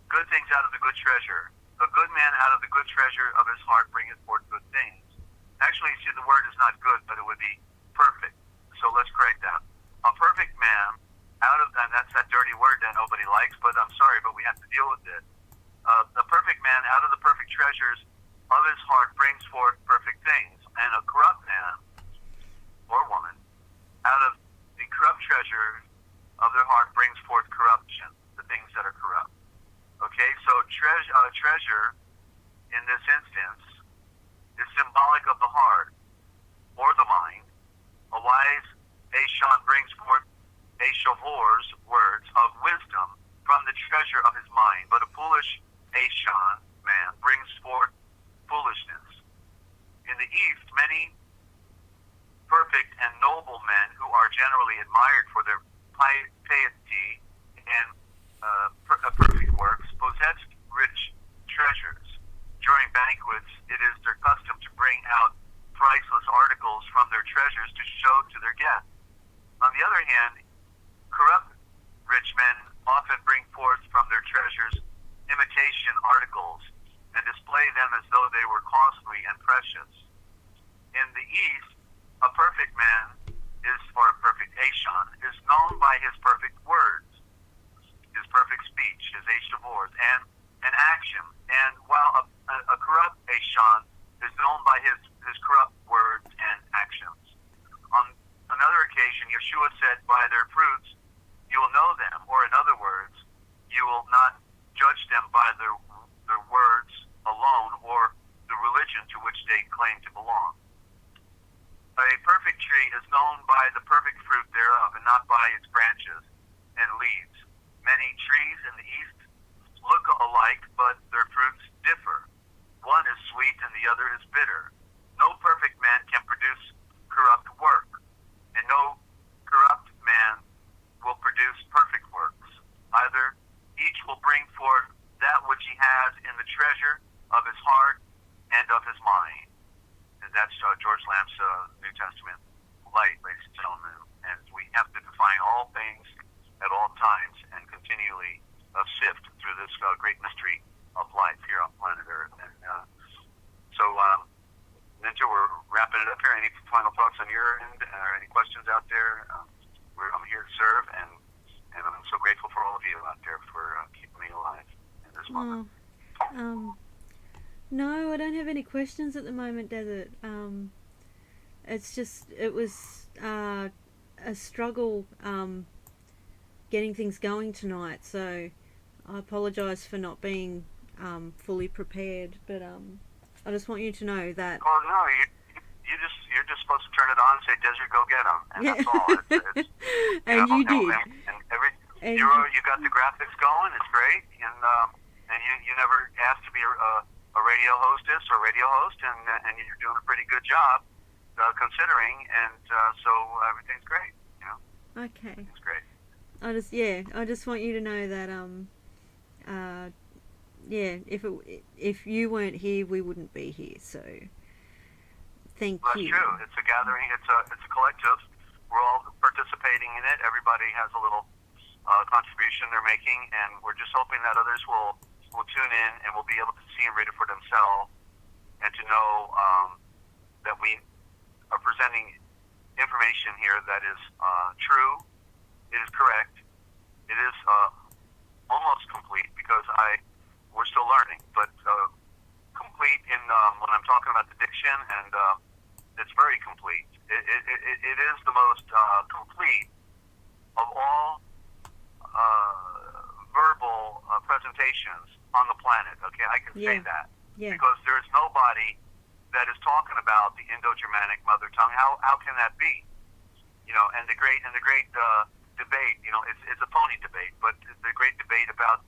Good things out of the good treasure. A good man out of the good treasure of his heart bringeth forth good things. Actually, see, the word is not good, but it would be perfect. So let's correct that. A perfect man and that's that dirty word that nobody likes, but I'm sorry, but we have to deal with it. The perfect man out of the perfect treasures of his heart brings forth perfect things. And a corrupt man or woman out of the corrupt treasure treasure, in this instance, is symbolic of the heart or the mind. A wise Aishon brings forth Aishavor's words of wisdom from the treasure of his mind, but a foolish Aishon man brings forth foolishness. In the East, many perfect and noble men who are generally admired for their piety and perfect works possessed rich treasures. During banquets, it is their custom to bring out priceless articles from their treasures to show to their guests. On the other hand, corrupt rich men often bring forth from their treasures imitation articles and display them as though they were costly and precious. In the East, a perfect man or a perfect Aishon is known by his perfect words, his perfect speech, his Aishavors, and action. And while a corrupt Aishon is known by his corrupt words and actions. On another occasion, Yeshua said, "By their fruits you will know them," or in other words, you will not judge them by their words alone or the religion to which they claim to belong. A perfect tree is known by the perfect fruit thereof, and not by its branches and leaves. Many trees in the East look alike, but their fruits differ. One is sweet and the other is bitter. No perfect man can produce corrupt work, and no corrupt man will produce perfect works. Either each will bring forth that which he has in the treasure of his heart and of his mind. And that's George Lamb's New Testament light, ladies and gentlemen. And we have to define all things at all times and continually sift through this great mystery of life here on planet Earth. And so, Ninja, we're wrapping it up here. Any final thoughts on your end, or any questions out there? I'm here to serve, and I'm so grateful for all of you out there for keeping me alive in this moment. No, I don't have any questions at the moment, Desert. It's just, it was a struggle getting things going tonight, so I apologise for not being fully prepared, but I just want you to know that... Well, no, you're just supposed to turn it on and say, "Desert, go get them," and that's all. It's, and you did. And you got the graphics going. It's great, and you never asked to be a radio hostess or radio host, and you're doing a pretty good job considering, and so everything's great. Okay. It's great. I just want you to know that if you weren't here, we wouldn't be here. So thank you. That's true. It's a gathering. It's a collective. We're all participating in it. Everybody has a little contribution they're making, and we're just hoping that others will tune in and will be able to see and read it for themselves, and to know that we are presenting information here that is true. It is correct. It is almost complete, because we're still learning, but complete in when I'm talking about the diction, and it's very complete. It is the most complete of all verbal presentations on the planet. Okay, I can say that, because there's nobody that is talking about the Indo-Germanic mother tongue. How can that be? And the great debate. It's a phony debate, but the great debate about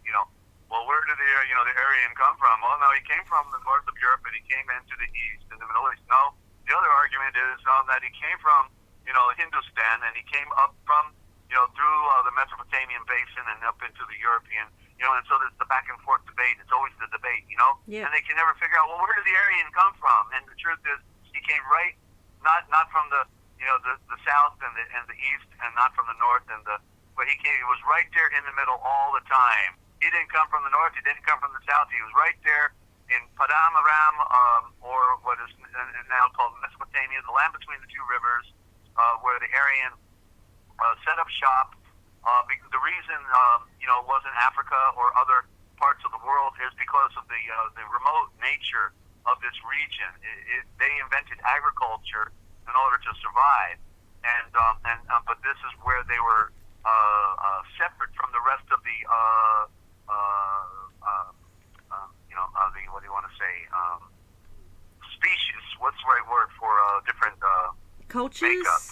well, where did the Aryan come from? Well, no, he came from the north of Europe, and he came into the east, in the Middle East. No, the other argument is that he came from Hindustan, and he came up from through the Mesopotamian basin and up into the European, and so there's the back and forth debate. It's always the debate, and they can never figure out, well, where did the Aryan come from? And the truth is, he came right, not from the south and the east, and not from the north but he was right there in the middle all the time. He didn't come from the north, he didn't come from the south, he was right there in Padam Aram, or what is now called Mesopotamia, the land between the two rivers, where the Aryan set up shop. The reason it wasn't Africa or other parts of the world is because of the remote nature of this region. They invented agriculture in order to survive, but this is where they were separate from the rest of the you want to say, species. What's the right word for different Cultures? makeup?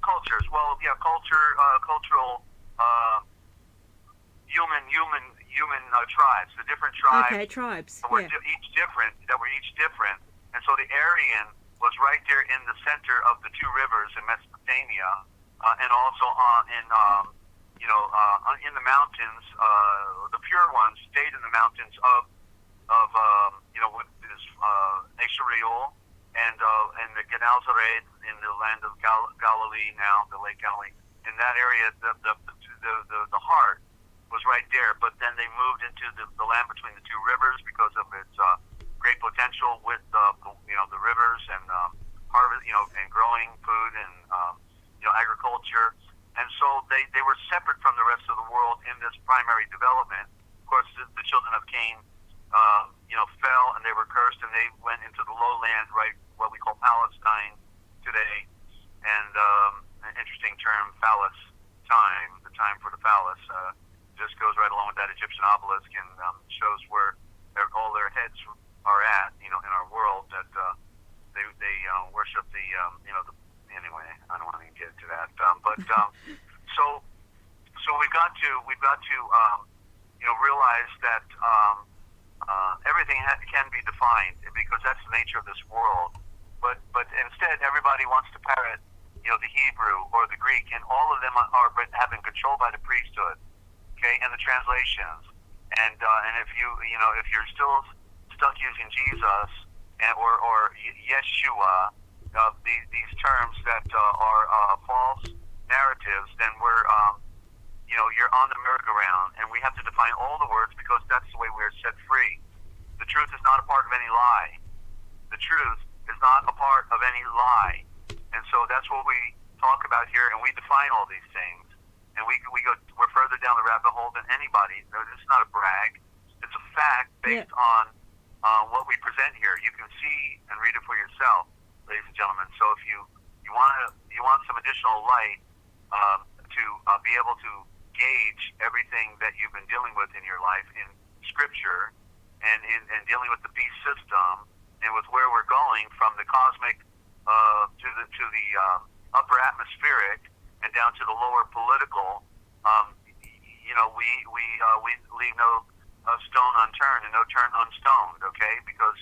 Cultures. Well, yeah, cultural, human tribes. The different tribes. Okay, tribes. Were Yeah. each different. That were each different, and so the Aryan was right there in the center of the two rivers in Mesopotamia, and also in the mountains. The pure ones stayed in the mountains of what is Esuriel and the Genocide in the land of Galilee now, the Lake Galilee. In that area, the heart was right there, but then they moved into the land between the two rivers because of its great potential with the rivers and harvest, and growing food and agriculture. And so they were separate from the rest of the world in this primary development. Of course, the children of Cain, fell and they were cursed, and they went into the lowland, right, what we call Palestine today. And an interesting term, phallus time, the time for the phallus, just goes right along with that Egyptian obelisk and shows where all their heads are at, in our world. That they worship the anyway. I don't want to get into that, so we've got to realize that everything can be defined because that's the nature of this world. But instead, everybody wants to parrot, the Hebrew or the Greek, and all of them have been controlled by the priesthood, okay, and the translations. And if you're still stuck using Jesus or Yeshua, these terms that are false narratives, then you're on the merry-go-round, and we have to define all the words because that's the way we're set free. The truth is not a part of any lie. The truth is not a part of any lie. And so that's what we talk about here, and we define all these things. And we're further down the rabbit hole than anybody. It's not a brag. It's a fact based on what we present here. You can see and read it for yourself, ladies and gentlemen. So if you want some additional light to be able to gauge everything that you've been dealing with in your life in Scripture and dealing with the beast system and with where we're going from the cosmic to the upper atmospheric and down to the lower political, we leave no stone unturned and no turn unstoned, okay? Because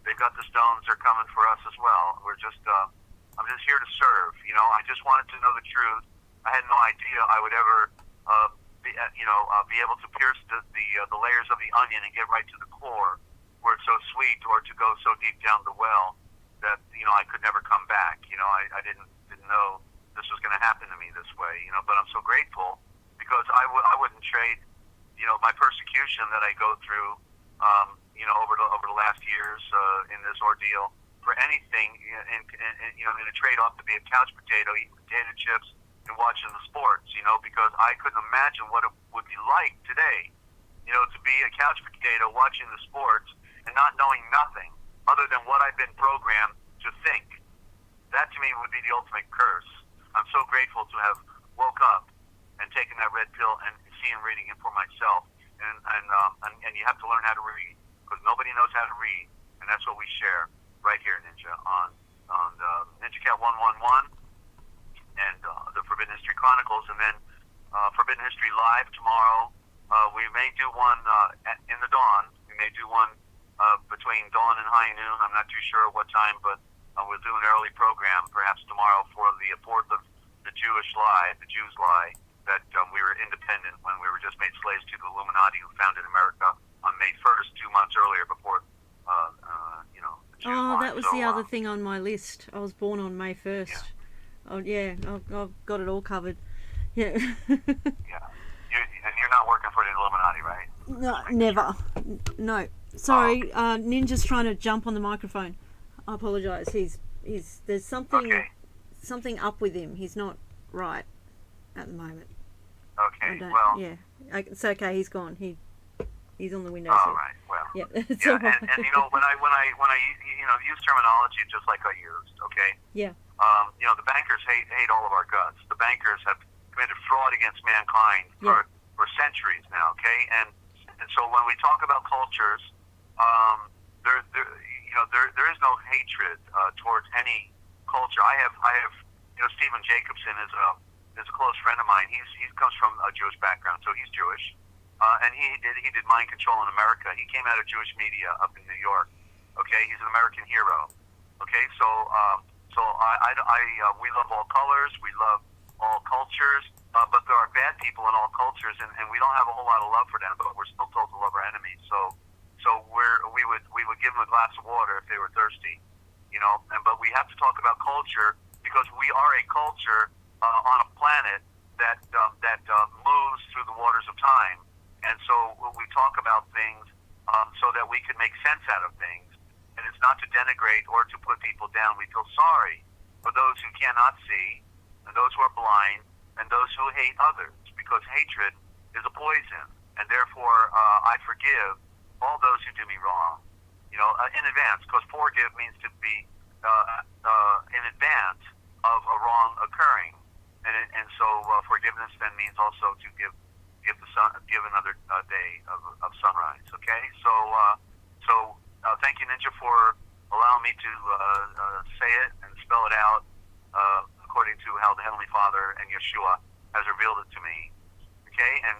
they've got the stones; they're coming for us as well. I'm just here to serve. I just wanted to know the truth. I had no idea I would ever be able to pierce the layers of the onion and get right to the core, where it's so sweet, or to go so deep down the well that I could never come back. I didn't know this was going to happen to me this way. But I'm so grateful because I wouldn't trade my persecution that I go through over the last years in this ordeal for anything in a trade-off to be a couch potato, eating potato chips and watching the sports, because I couldn't imagine what it would be like today, to be a couch potato watching the sports and not knowing nothing other than what I've been programmed to think. That to me would be the ultimate curse. I'm so grateful to have woke up and taken that red pill and seeing and reading it for myself. And you have to learn how to read because nobody knows how to read, and that's what we share right here, Ninja, on the NinjaCat 111 and the Forbidden History Chronicles, and then Forbidden History Live tomorrow. We may do one in the dawn. We may do one between dawn and high noon. I'm not too sure what time, but we'll do an early program perhaps tomorrow for the 4th of the Jewish lie, the Jews' lie, that we were independent when we were just made slaves to the Illuminati who founded America on May 1st, 2 months earlier before, the Jews' lie. That was the other thing on my list. I was born on May 1st. Yeah. Oh, yeah, I've got it all covered. Yeah. Yeah. And you're not working for the Illuminati, right? No, never. No. Sorry, Ninja's trying to jump on the microphone. I apologise. There's something up with him. He's not right at the moment. Okay. Well. Yeah. It's okay. He's gone. He's on the window. All right. Well. Yeah. It's yeah. all right. And when I use terminology just like I used, okay. Yeah. The bankers hate all of our guts. The bankers have committed fraud against mankind for centuries now, okay? And so when we talk about cultures, there is no hatred towards any culture. I have, Stephen Jacobson is a close friend of mine. He comes from a Jewish background, so he's Jewish, and he did mind control in America. He came out of Jewish media up in New York. Okay, he's an American hero. Okay, so we love all colors, we love all cultures, but there are bad people in all cultures, and we don't have a whole lot of love for them, but we're still told to love our enemies. So we would give them a glass of water if they were thirsty, but we have to talk about culture because we are a culture on a planet that moves through the waters of time, and so we talk about things so that we can make sense out of things. And it's not to denigrate or to put people down. We feel sorry for those who cannot see, and those who are blind, and those who hate others, because hatred is a poison. And therefore, I forgive all those who do me wrong, in advance, because forgive means to be in advance of a wrong occurring. And so forgiveness then means also to give another day of sunrise. Okay, so thank you, Ninja, for allowing me to say it and spell it out according to how the Heavenly Father and Yeshua has revealed it to me. Okay, and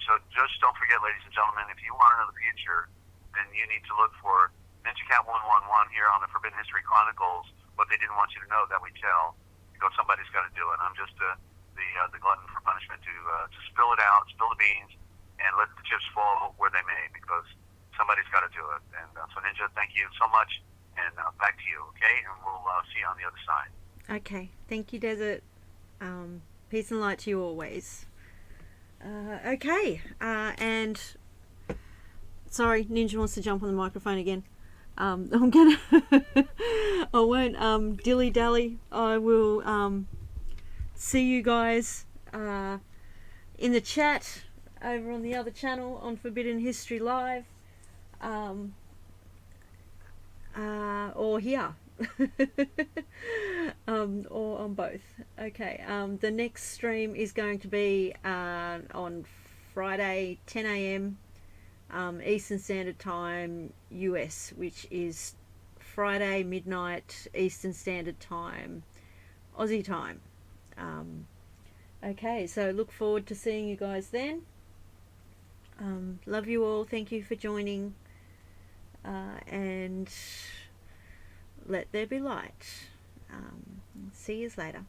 so just don't forget, ladies and gentlemen, if you want to know the future, then you need to look for NinjaCat 111 here on the Forbidden History Chronicles. What they didn't want you to know that we tell, because somebody's got to do it. I'm just the glutton for punishment to spill it out, spill the beans, and let the chips fall where they may, because somebody's got to do it. And so, Ninja, thank you so much, and back to you, okay? And we'll see you on the other side. Okay, thank you, Desert. Peace and light to you always. Okay, and sorry, Ninja wants to jump on the microphone again. I'm gonna I won't dilly dally. I will see you guys in the chat over on the other channel on Forbidden History Live, or here. Or on both. Okay, the next stream is going to be on Friday 10 a.m. Eastern Standard Time US, which is Friday midnight Eastern Standard Time Aussie time. Okay, so look forward to seeing you guys then. Love you all. Thank you for joining, and let there be light. See you later.